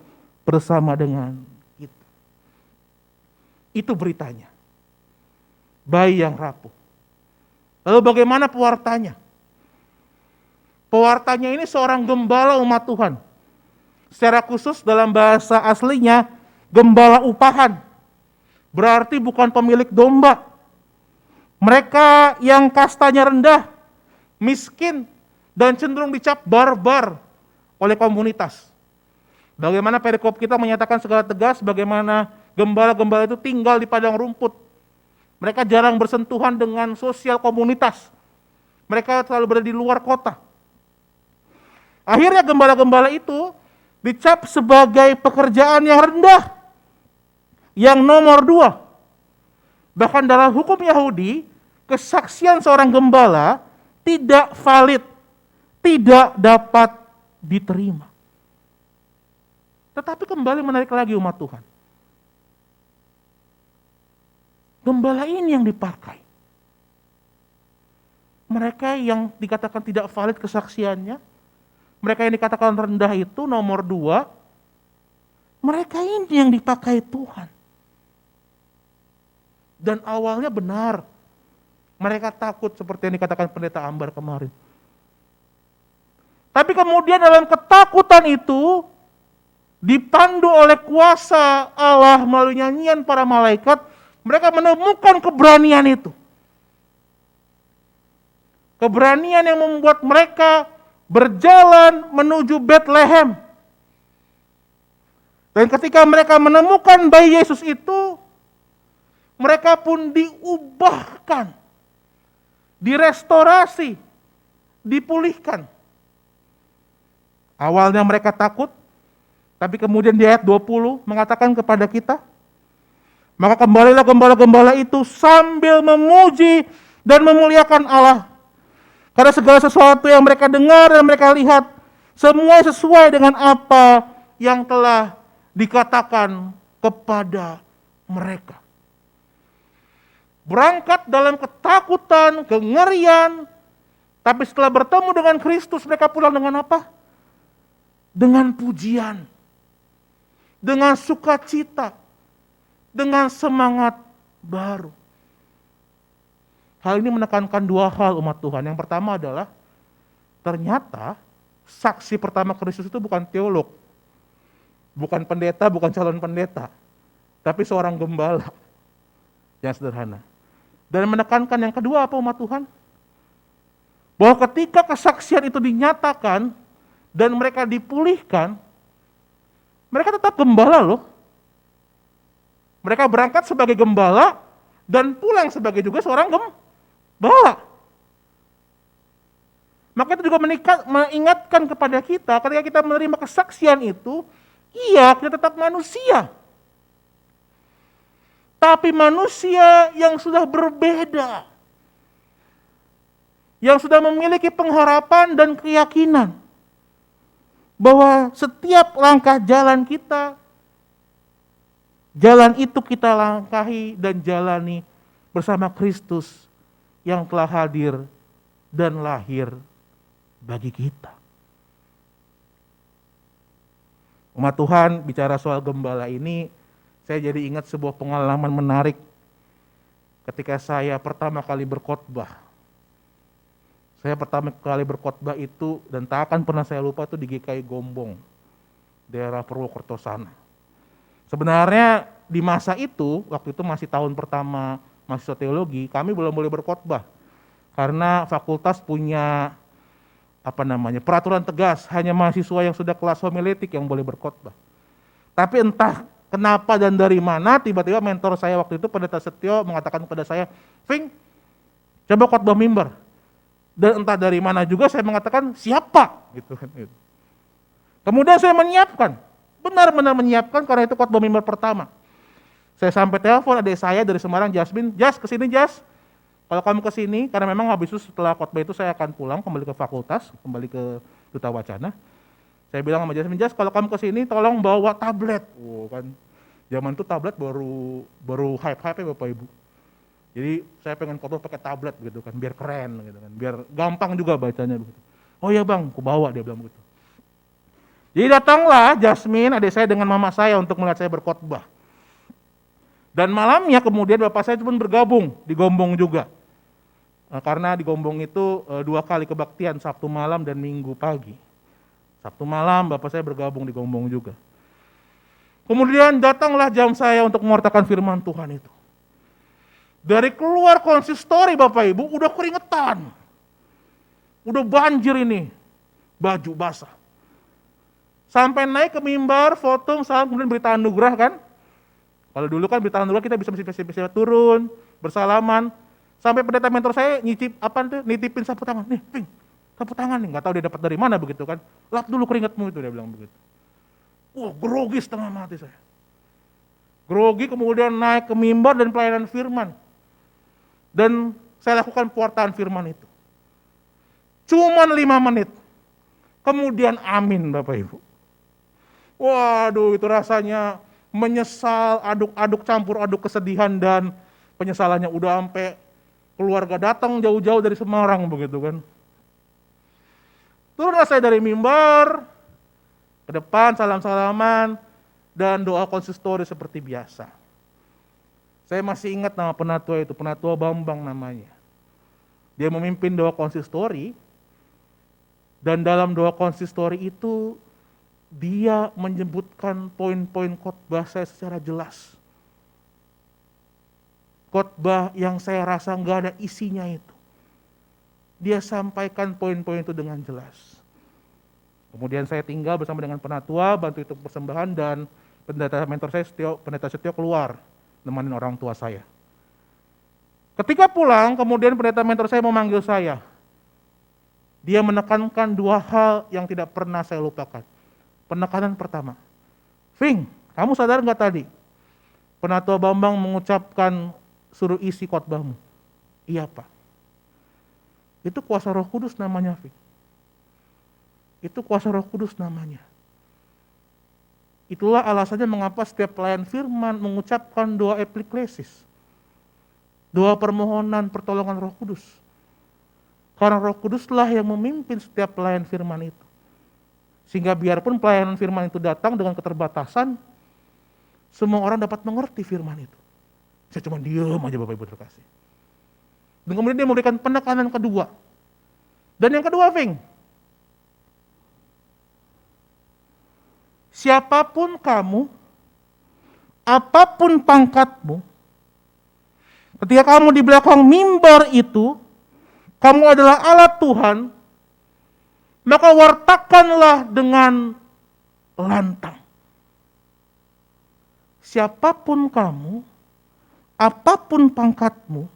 bersama dengan kita. Itu beritanya. Bayi yang rapuh. Lalu bagaimana pewartanya? Pewartanya ini seorang gembala umat Tuhan. Secara khusus dalam bahasa aslinya, gembala upahan. Berarti bukan pemilik domba. Mereka yang kastanya rendah, miskin, dan cenderung dicap barbar oleh komunitas. Bagaimana perikop kita menyatakan segala tegas bagaimana gembala-gembala itu tinggal di padang rumput. Mereka jarang bersentuhan dengan sosial komunitas. Mereka selalu berada di luar kota. Akhirnya gembala-gembala itu dicap sebagai pekerjaan yang rendah, yang nomor 2. Bahkan dalam hukum Yahudi, kesaksian seorang gembala tidak valid, tidak dapat diterima. Tetapi kembali menarik lagi umat Tuhan. Gembala ini yang dipakai. Mereka yang dikatakan tidak valid kesaksiannya, mereka yang dikatakan rendah itu nomor 2, mereka ini yang dipakai Tuhan. Dan awalnya benar, mereka takut seperti yang dikatakan pendeta Ambar kemarin. Tapi kemudian dalam ketakutan itu, dipandu oleh kuasa Allah melalui nyanyian para malaikat, mereka menemukan keberanian itu. Keberanian yang membuat mereka berjalan menuju Bethlehem. Dan ketika mereka menemukan bayi Yesus itu, mereka pun diubahkan, direstorasi, dipulihkan. Awalnya mereka takut, tapi kemudian di ayat 20 mengatakan kepada kita, maka kembalilah gembala-gembala itu sambil memuji dan memuliakan Allah. Karena segala sesuatu yang mereka dengar dan mereka lihat, semua sesuai dengan apa yang telah dikatakan kepada mereka. Berangkat dalam ketakutan, kengerian, tapi setelah bertemu dengan Kristus mereka pulang dengan apa? Dengan pujian, dengan sukacita, dengan semangat baru. Hal ini menekankan 2 hal umat Tuhan. Yang pertama adalah ternyata saksi pertama Kristus itu bukan teolog, bukan pendeta, bukan calon pendeta, tapi seorang gembala yang sederhana. Dan menekankan yang kedua apa umat Tuhan? Bahwa ketika kesaksian itu dinyatakan dan mereka dipulihkan, mereka tetap gembala loh. Mereka berangkat sebagai gembala dan pulang sebagai juga seorang gembala. Maka itu juga mengingatkan kepada kita ketika kita menerima kesaksian itu, iya kita tetap manusia. Tapi manusia yang sudah berbeda, yang sudah memiliki pengharapan dan keyakinan bahwa setiap langkah jalan kita, jalan itu kita langkahi dan jalani bersama Kristus yang telah hadir dan lahir bagi kita. Umat Tuhan, bicara soal gembala ini, saya jadi ingat sebuah pengalaman menarik ketika saya pertama kali berkhotbah. Saya pertama kali berkhotbah itu, dan tak akan pernah saya lupa, itu di GKI Gombong, daerah Purwokerto sana. Sebenarnya di masa itu, waktu itu masih tahun pertama mahasiswa teologi, kami belum boleh berkhotbah. Karena fakultas punya peraturan tegas, hanya mahasiswa yang sudah kelas homiletik yang boleh berkhotbah. Tapi entah kenapa dan dari mana, tiba-tiba mentor saya waktu itu, Pendeta Setio, mengatakan kepada saya, Ving, coba khotbah mimbar. Dan entah dari mana juga saya mengatakan, siapa? Gitu. Kemudian saya menyiapkan, benar-benar menyiapkan, karena itu khotbah mimbar pertama. Saya sampai telepon adik saya dari Semarang, Jasmine, Jas, kesini Jas. Kalau kamu kesini, karena memang habis itu setelah khotbah itu saya akan pulang, kembali ke fakultas, kembali ke Duta Wacana. Saya bilang sama Jasmine, Jas, kalau kamu kesini tolong bawa tablet. Kan zaman itu tablet baru hype-hype ya Bapak Ibu. Jadi saya pengen khotbah pakai tablet gitu kan, biar keren gitu kan, biar gampang juga bacanya begitu. Oh iya Bang, aku bawa, dia bilang begitu. Jadi datanglah Jasmine, adik saya dengan mama saya untuk melihat saya berkhotbah. Dan malamnya kemudian bapak saya pun bergabung di Gombong juga. Karena di Gombong itu 2 kali kebaktian, Sabtu malam dan Minggu pagi. Sabtu malam bapak saya bergabung di Gombong juga. Kemudian datanglah jam saya untuk mewartakan firman Tuhan itu. Dari keluar konsistori Bapak Ibu udah keringetan. Udah banjir ini. Baju basah. Sampai naik ke mimbar, foto, salam, kemudian berita anugerah kan. Kalau dulu kan berita anugerah kita bisa turun, bersalaman. Sampai pendeta mentor saya nitipin sapu tangan. Nih, Ping, sapu tangan nih. Gak tahu dia dapat dari mana begitu kan. Lap dulu keringatmu itu, dia bilang begitu. Wah, grogi setengah mati saya. Grogi kemudian naik ke mimbar dan pelayanan firman. Dan saya lakukan pewartaan firman itu. Cuman 5 menit. Kemudian amin Bapak Ibu. Waduh, itu rasanya menyesal, aduk-aduk campur aduk kesedihan dan penyesalannya. Udah sampai keluarga datang jauh-jauh dari Semarang begitu kan. Turunlah saya dari mimbar, ke depan salam-salaman, dan doa konsistori seperti biasa. Saya masih ingat nama penatua itu, Penatua Bambang namanya. Dia memimpin doa konsistori, dan dalam doa konsistori itu, dia menyebutkan poin-poin khotbah saya secara jelas. Khotbah yang saya rasa nggak ada isinya itu. Dia sampaikan poin-poin itu dengan jelas. Kemudian saya tinggal bersama dengan penatua, bantu itu persembahan, dan pendeta mentor saya, pendeta Setio keluar, nemenin orang tua saya. Ketika pulang, kemudian pendeta mentor saya memanggil saya. Dia menekankan 2 hal yang tidak pernah saya lupakan. Penekanan pertama, Ving, kamu sadar nggak tadi? Penatua Bambang mengucapkan suruh isi khotbahmu. Iya Pak. Itu kuasa Roh Kudus namanya, Ving. Itu kuasa Roh Kudus namanya. Itulah alasannya mengapa setiap pelayan firman mengucapkan doa epiklesis. Doa permohonan pertolongan Roh Kudus. Karena Roh Kuduslah yang memimpin setiap pelayan firman itu. Sehingga biarpun pelayanan firman itu datang dengan keterbatasan, semua orang dapat mengerti firman itu. Saya cuma diam aja Bapak Ibu terkasih. Dan kemudian dia memberikan penekanan kedua. Dan yang kedua, Ving, siapapun kamu, apapun pangkatmu, ketika kamu di belakang mimbar itu, kamu adalah alat Tuhan, maka wartakanlah dengan lantang. Siapapun kamu, apapun pangkatmu,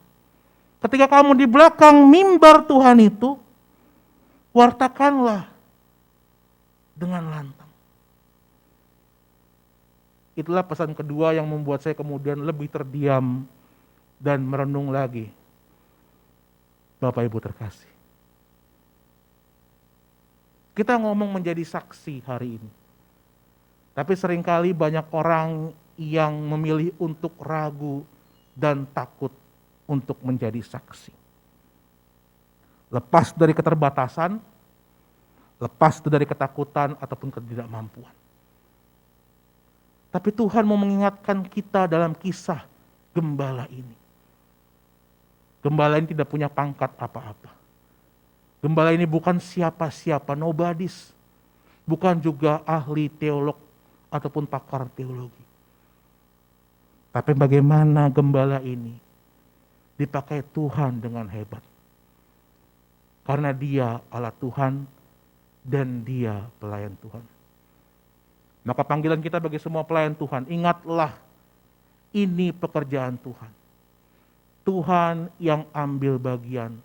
ketika kamu di belakang mimbar Tuhan itu, wartakanlah dengan lantang. Itulah pesan kedua yang membuat saya kemudian lebih terdiam dan merenung lagi. Bapak Ibu terkasih, kita ngomong menjadi saksi hari ini. Tapi seringkali banyak orang yang memilih untuk ragu dan takut untuk menjadi saksi. Lepas dari keterbatasan, lepas dari ketakutan ataupun ketidakmampuan. Tapi Tuhan mau mengingatkan kita dalam kisah gembala ini. Gembala ini tidak punya pangkat apa-apa. Gembala ini bukan siapa-siapa, nobodies. Bukan juga ahli teolog ataupun pakar teologi. Tapi bagaimana gembala ini dipakai Tuhan dengan hebat. Karena dia alat Tuhan dan dia pelayan Tuhan. Maka panggilan kita bagi semua pelayan Tuhan, ingatlah ini pekerjaan Tuhan. Tuhan yang ambil bagian,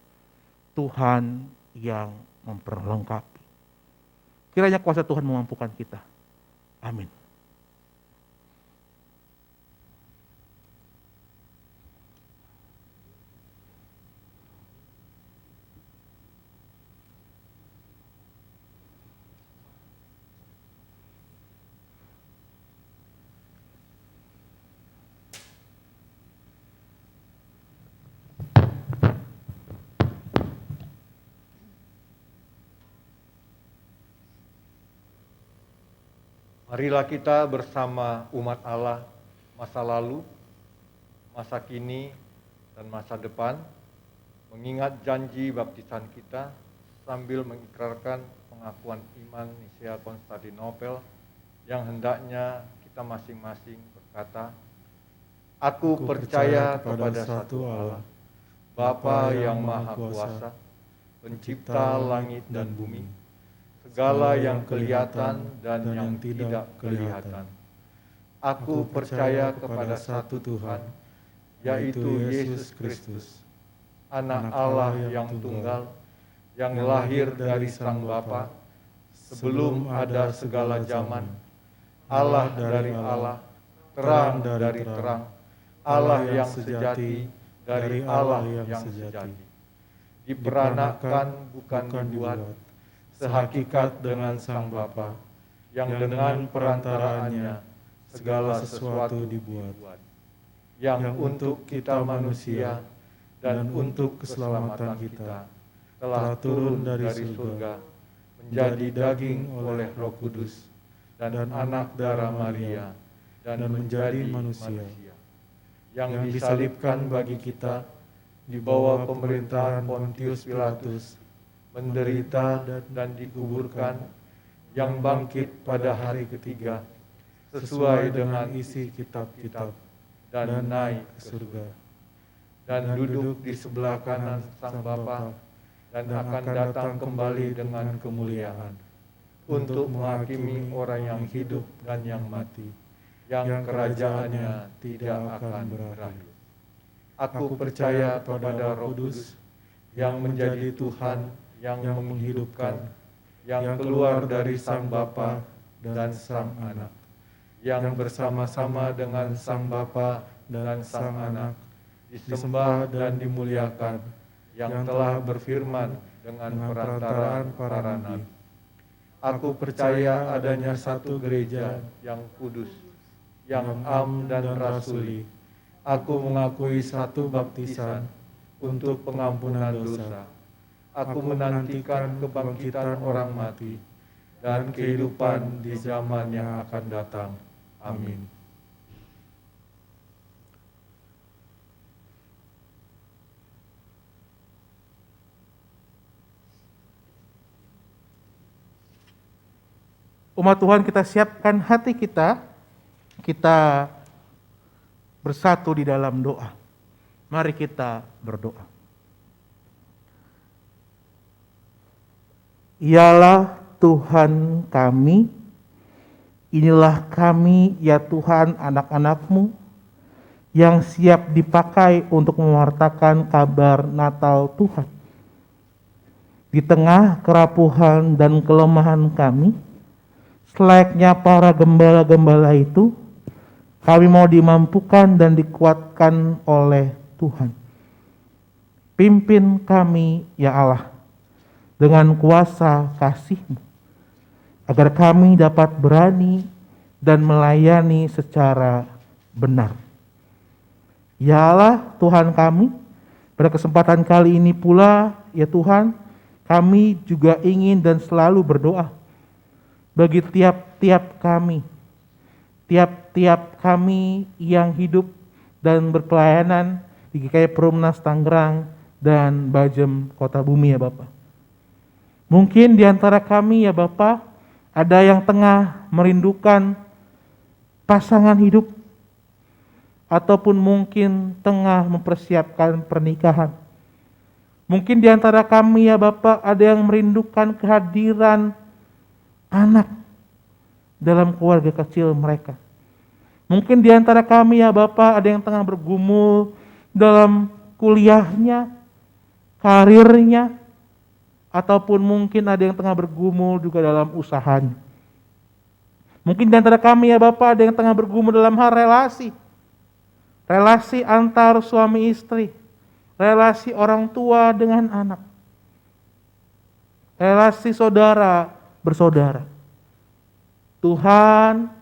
Tuhan yang memperlengkapi. Kiranya kuasa Tuhan memampukan kita. Amin. Marilah kita bersama umat Allah masa lalu, masa kini, dan masa depan mengingat janji baptisan kita sambil mengikrarkan pengakuan iman Nicea Konstantinopel yang hendaknya kita masing-masing berkata, Aku percaya kepada satu Allah, Bapa yang Maha Kuasa, Pencipta langit dan bumi, segala yang kelihatan dan yang tidak kelihatan. Aku percaya kepada satu Tuhan, yaitu Yesus Kristus, Anak Allah yang tunggal, yang lahir dari Sang Bapa, sebelum ada segala zaman, Allah dari Allah, terang dari terang, Allah yang sejati dari Allah yang sejati. Diperanakan bukan dibuat, sehakikat dengan Sang Bapa, yang dengan perantaraannya segala sesuatu dibuat, yang untuk kita manusia dan untuk keselamatan kita telah turun dari surga, menjadi daging oleh Roh Kudus dan anak darah Maria, dan menjadi manusia, yang disalibkan bagi kita di bawah pemerintahan Pontius Pilatus, menderita dan dikuburkan, yang bangkit pada hari ketiga, sesuai dengan isi kitab-kitab, dan naik ke surga, dan duduk di sebelah kanan Sang Bapa, dan akan datang kembali dengan kemuliaan, untuk menghakimi orang yang hidup dan yang mati, yang kerajaannya tidak akan berakhir. Aku percaya kepada Roh Kudus, yang menjadi Tuhan, yang menghidupkan, yang keluar dari Sang Bapa dan Sang Anak, yang bersama-sama dengan Sang Bapa dan Sang Anak, disembah dan dimuliakan, yang telah berfirman dengan perantaraan para nabi. Aku percaya adanya satu gereja yang kudus, yang am dan rasuli. Aku mengakui satu baptisan untuk pengampunan dosa. Aku menantikan kebangkitan orang mati dan kehidupan di zaman yang akan datang. Amin. Umat Tuhan, kita siapkan hati kita bersatu di dalam doa. Mari kita berdoa. Ialah Tuhan kami, inilah kami ya Tuhan, anak-anak-Mu yang siap dipakai untuk mewartakan kabar Natal Tuhan. Di tengah kerapuhan dan kelemahan kami, selayaknya para gembala-gembala itu, kami mau dimampukan dan dikuatkan oleh Tuhan. Pimpin kami ya Allah dengan kuasa kasih-Mu, agar kami dapat berani dan melayani secara benar. Ya Allah Tuhan kami, pada kesempatan kali ini pula ya Tuhan, kami juga ingin dan selalu berdoa bagi tiap-tiap kami yang hidup dan berpelayanan di GKI Perumnas Tangerang dan Bajem Kota Bumi ya Bapak. Mungkin di antara kami ya Bapak, ada yang tengah merindukan pasangan hidup, ataupun mungkin tengah mempersiapkan pernikahan. Mungkin di antara kami ya Bapak, ada yang merindukan kehadiran anak dalam keluarga kecil mereka. Mungkin di antara kami ya Bapak, ada yang tengah bergumul dalam kuliahnya, karirnya, ataupun mungkin ada yang tengah bergumul juga dalam usahanya. Mungkin di antara kami ya Bapak, ada yang tengah bergumul dalam hal relasi antar suami istri, relasi orang tua dengan anak, relasi saudara bersaudara. Tuhan,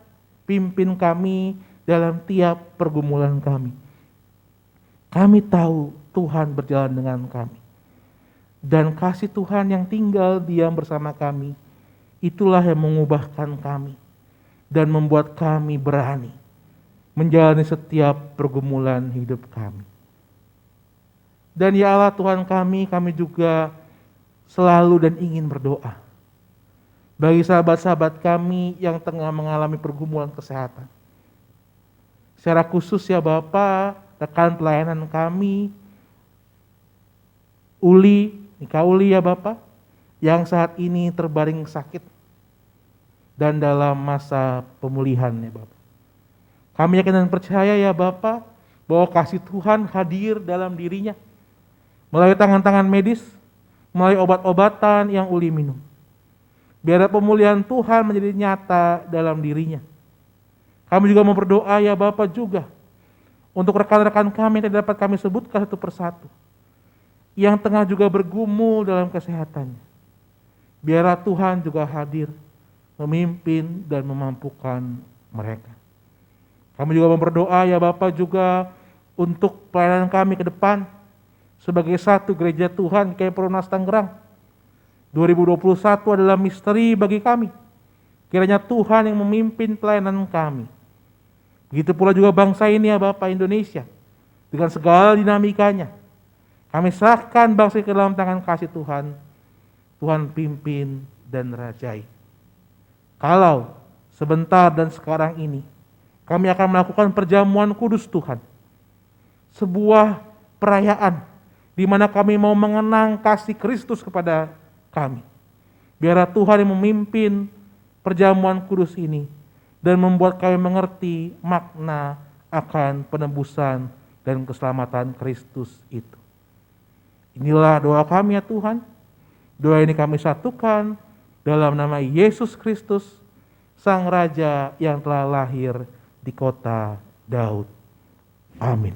pimpin kami dalam tiap pergumulan kami. Kami tahu Tuhan berjalan dengan kami. Dan kasih Tuhan yang tinggal diam bersama kami, itulah yang mengubahkan kami dan membuat kami berani menjalani setiap pergumulan hidup kami. Dan ya Allah Tuhan kami juga selalu dan ingin berdoa bagi sahabat-sahabat kami yang tengah mengalami pergumulan kesehatan. Secara khusus ya Bapak, rekan pelayanan kami, Nika Uli ya Bapak, yang saat ini terbaring sakit dan dalam masa pemulihan ya Bapak. Kami yakin dan percaya ya Bapak, bahwa kasih Tuhan hadir dalam dirinya, melalui tangan-tangan medis, melalui obat-obatan yang Uli minum. Biar pemulihan Tuhan menjadi nyata dalam dirinya. Kami juga mau berdoa ya Bapak juga, untuk rekan-rekan kami yang tidak dapat kami sebutkan satu persatu, yang tengah juga bergumul dalam kesehatannya. Biarlah Tuhan juga hadir, memimpin dan memampukan mereka. Kami juga mau berdoa ya Bapak juga untuk pelayanan kami ke depan sebagai satu gereja Tuhan GKI Perumnas Tangerang. 2021 adalah misteri bagi kami. Kiranya Tuhan yang memimpin pelayanan kami. Begitu pula juga bangsa ini ya Bapak, Indonesia, dengan segala dinamikanya. Kami serahkan bangsa ke dalam tangan kasih Tuhan. Tuhan pimpin dan rajai. Kalau sebentar dan sekarang ini kami akan melakukan perjamuan kudus Tuhan, sebuah perayaan di mana kami mau mengenang kasih Kristus kepada kami. Biarlah Tuhan yang memimpin perjamuan kudus ini dan membuat kami mengerti makna akan penebusan dan keselamatan Kristus itu. Inilah doa kami ya Tuhan. Doa ini kami satukan dalam nama Yesus Kristus, Sang Raja yang telah lahir di kota Daud. Amin.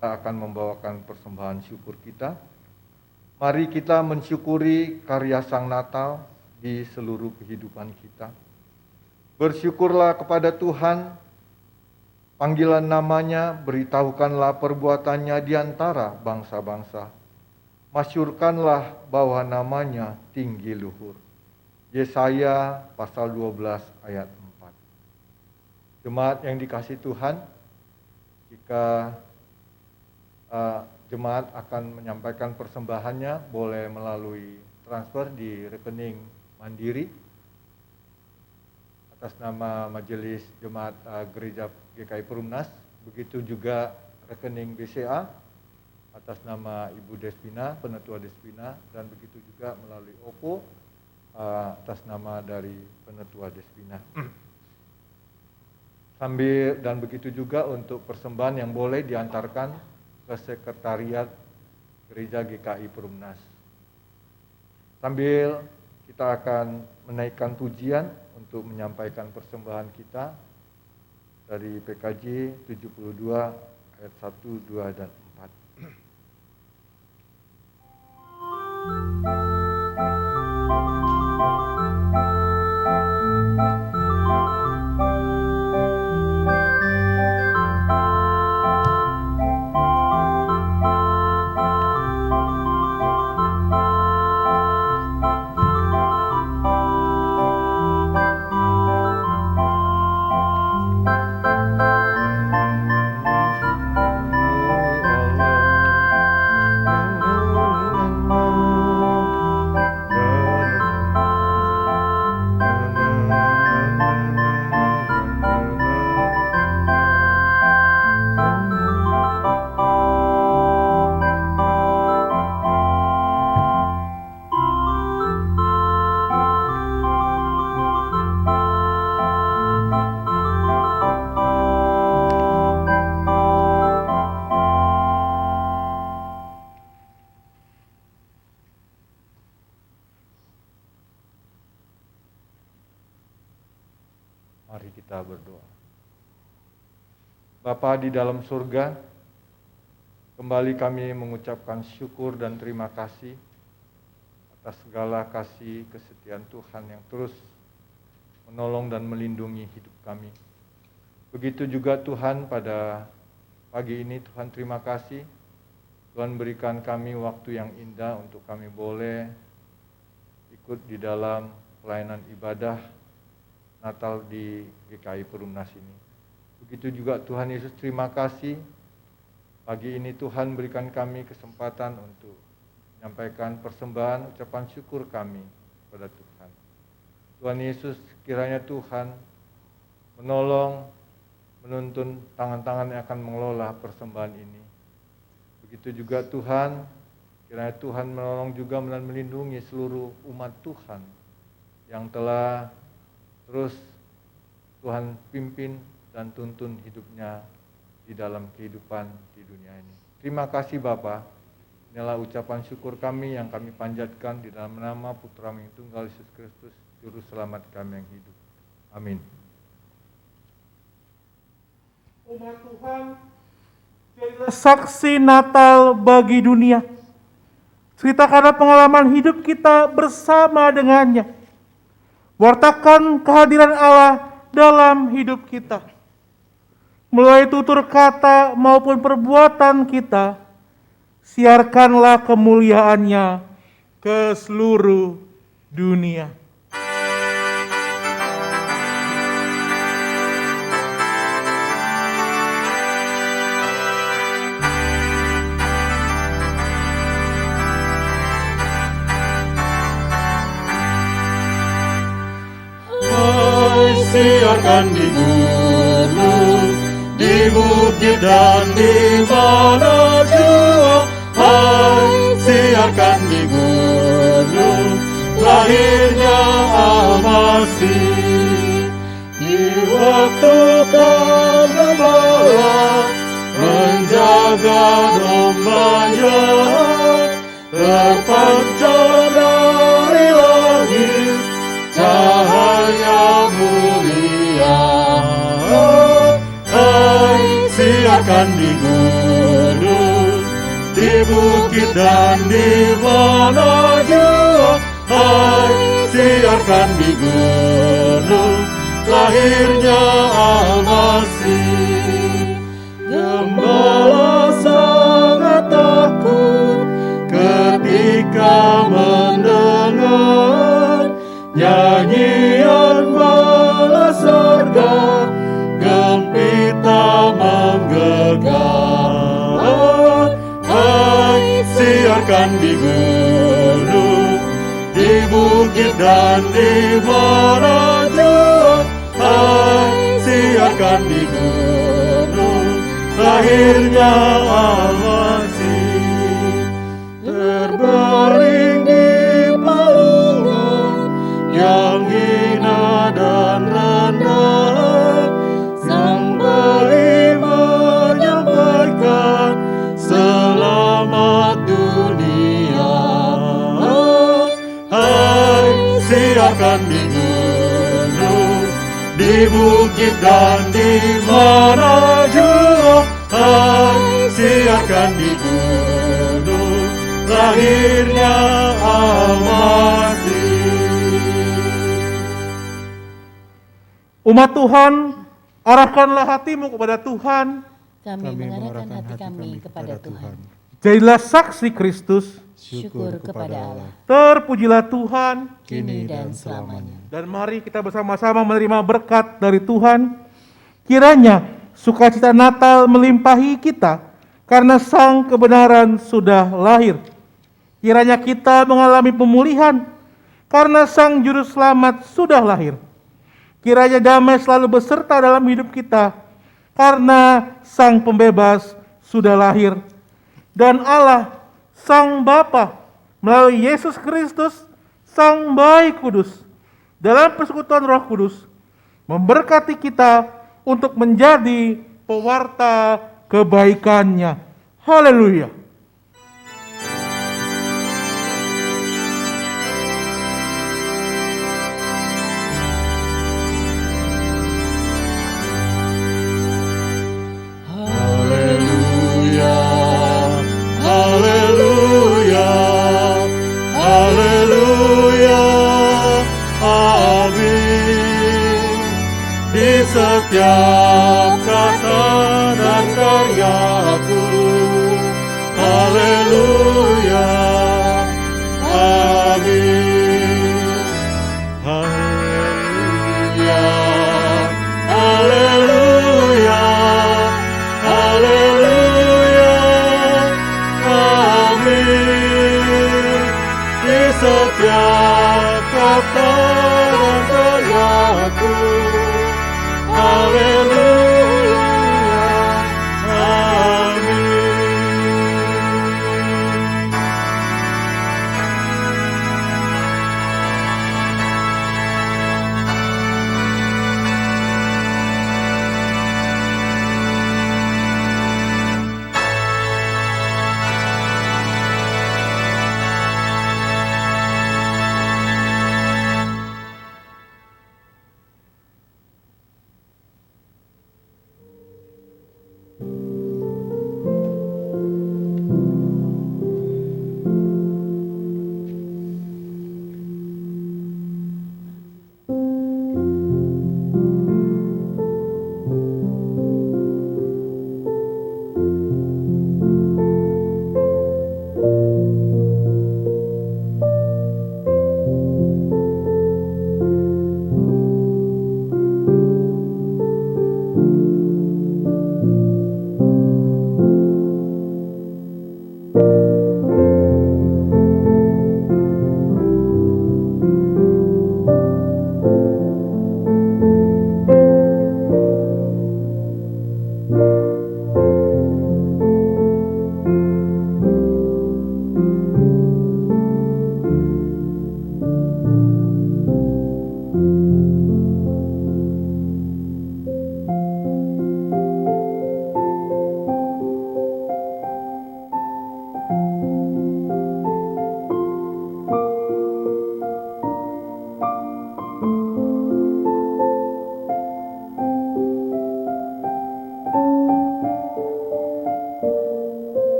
Kita akan membawakan persembahan syukur kita. Mari kita mensyukuri karya Sang Natal di seluruh kehidupan kita. Bersyukurlah kepada Tuhan, panggilan namanya, beritahukanlah perbuatannya di antara bangsa-bangsa. Masyurkanlah bahwa namanya tinggi luhur. Yesaya pasal 12 ayat 4. Jemaat yang dikasihi Tuhan, jika jemaat akan menyampaikan persembahannya, boleh melalui transfer di rekening Mandiri atas nama Majelis Jemaat Gereja GKI Perumnas, begitu juga rekening BCA atas nama Ibu Despina, Penetua Despina, dan begitu juga melalui OPO atas nama dari Penetua Despina. Sambil dan begitu juga untuk persembahan yang boleh diantarkan ke Sekretariat Gereja GKI Perumnas. Sambil kita akan menaikkan pujian untuk menyampaikan persembahan kita dari PKJ 72 ayat 1, 2, dan 4. Mari kita berdoa. Bapa di dalam surga, kembali kami mengucapkan syukur dan terima kasih atas segala kasih kesetiaan Tuhan yang terus menolong dan melindungi hidup kami. Begitu juga Tuhan pada pagi ini, Tuhan terima kasih. Tuhan berikan kami waktu yang indah untuk kami boleh ikut di dalam pelayanan ibadah Natal di GKI Perumnas ini. Begitu juga Tuhan Yesus terima kasih. Pagi ini Tuhan berikan kami kesempatan untuk menyampaikan persembahan ucapan syukur kami kepada Tuhan. Tuhan Yesus, kiranya Tuhan menolong, menuntun tangan-tangan yang akan mengelola persembahan ini. Begitu juga Tuhan, kiranya Tuhan menolong juga dan melindungi seluruh umat Tuhan yang telah terus Tuhan pimpin dan tuntun hidupnya di dalam kehidupan di dunia ini. Terima kasih Bapa. Inilah ucapan syukur kami yang kami panjatkan di dalam nama Putra-Mu yang tunggal Yesus Kristus, Juru Selamat kami yang hidup. Amin. Umat Tuhan, jadilah saksi Natal bagi dunia. Ceritakanlah pengalaman hidup kita bersama dengannya. Wartakan kehadiran Allah dalam hidup kita. Mulai tutur kata maupun perbuatan kita, siarkanlah kemuliaannya ke seluruh dunia. Siarkan di gunung, di bukit dan di mana jua. Hai, siarkan di gunung, lahirnya Al-Masih. Di waktu kau gembala, menjaga dombanya, terpancar dari langit cahaya mulia. Hai, siarkan di gunung, di bukit dan di mana jua. Hai, siarkan di gunung, lahirnya Al-Masih. Gembala sangat takut ketika mendengar nyanyian bala sorga, gempita menggelegar. Hai, siarkan di gunung, di bukit dan di mana jua. Hai, siarkan di gunung, lahirnya Al-Masih. Terbaring di palungan yang hina dan rendah, Sang Bayi menyampaikan selamat dunia. Hai, siarkan di gunung, di bukit dan di mana jua. Hai, siarkan di gunung, lahirnya Al-Masih. Umat Tuhan, arahkanlah hatimu kepada Tuhan. Kami mengarahkan hati kami kepada Tuhan. Jadilah saksi Kristus. Syukur kepada Allah, Terpujilah Tuhan. kini dan selamanya. Dan mari kita bersama-sama menerima berkat dari Tuhan. Kiranya sukacita Natal melimpahi kita karena Sang kebenaran sudah lahir. Kiranya kita mengalami pemulihan karena Sang Juru Selamat sudah lahir. Kiranya damai selalu beserta dalam hidup kita karena Sang Pembebas sudah lahir. Dan Allah, Sang Bapa, melalui Yesus Kristus, Sang Bayi Kudus, dalam persekutuan Roh Kudus, memberkati kita untuk menjadi pewarta kebaikannya. Haleluya. Haleluya, haleluya, haleluya, amin. Di setiap setiap kata dan karyaku. Haleluya, amin.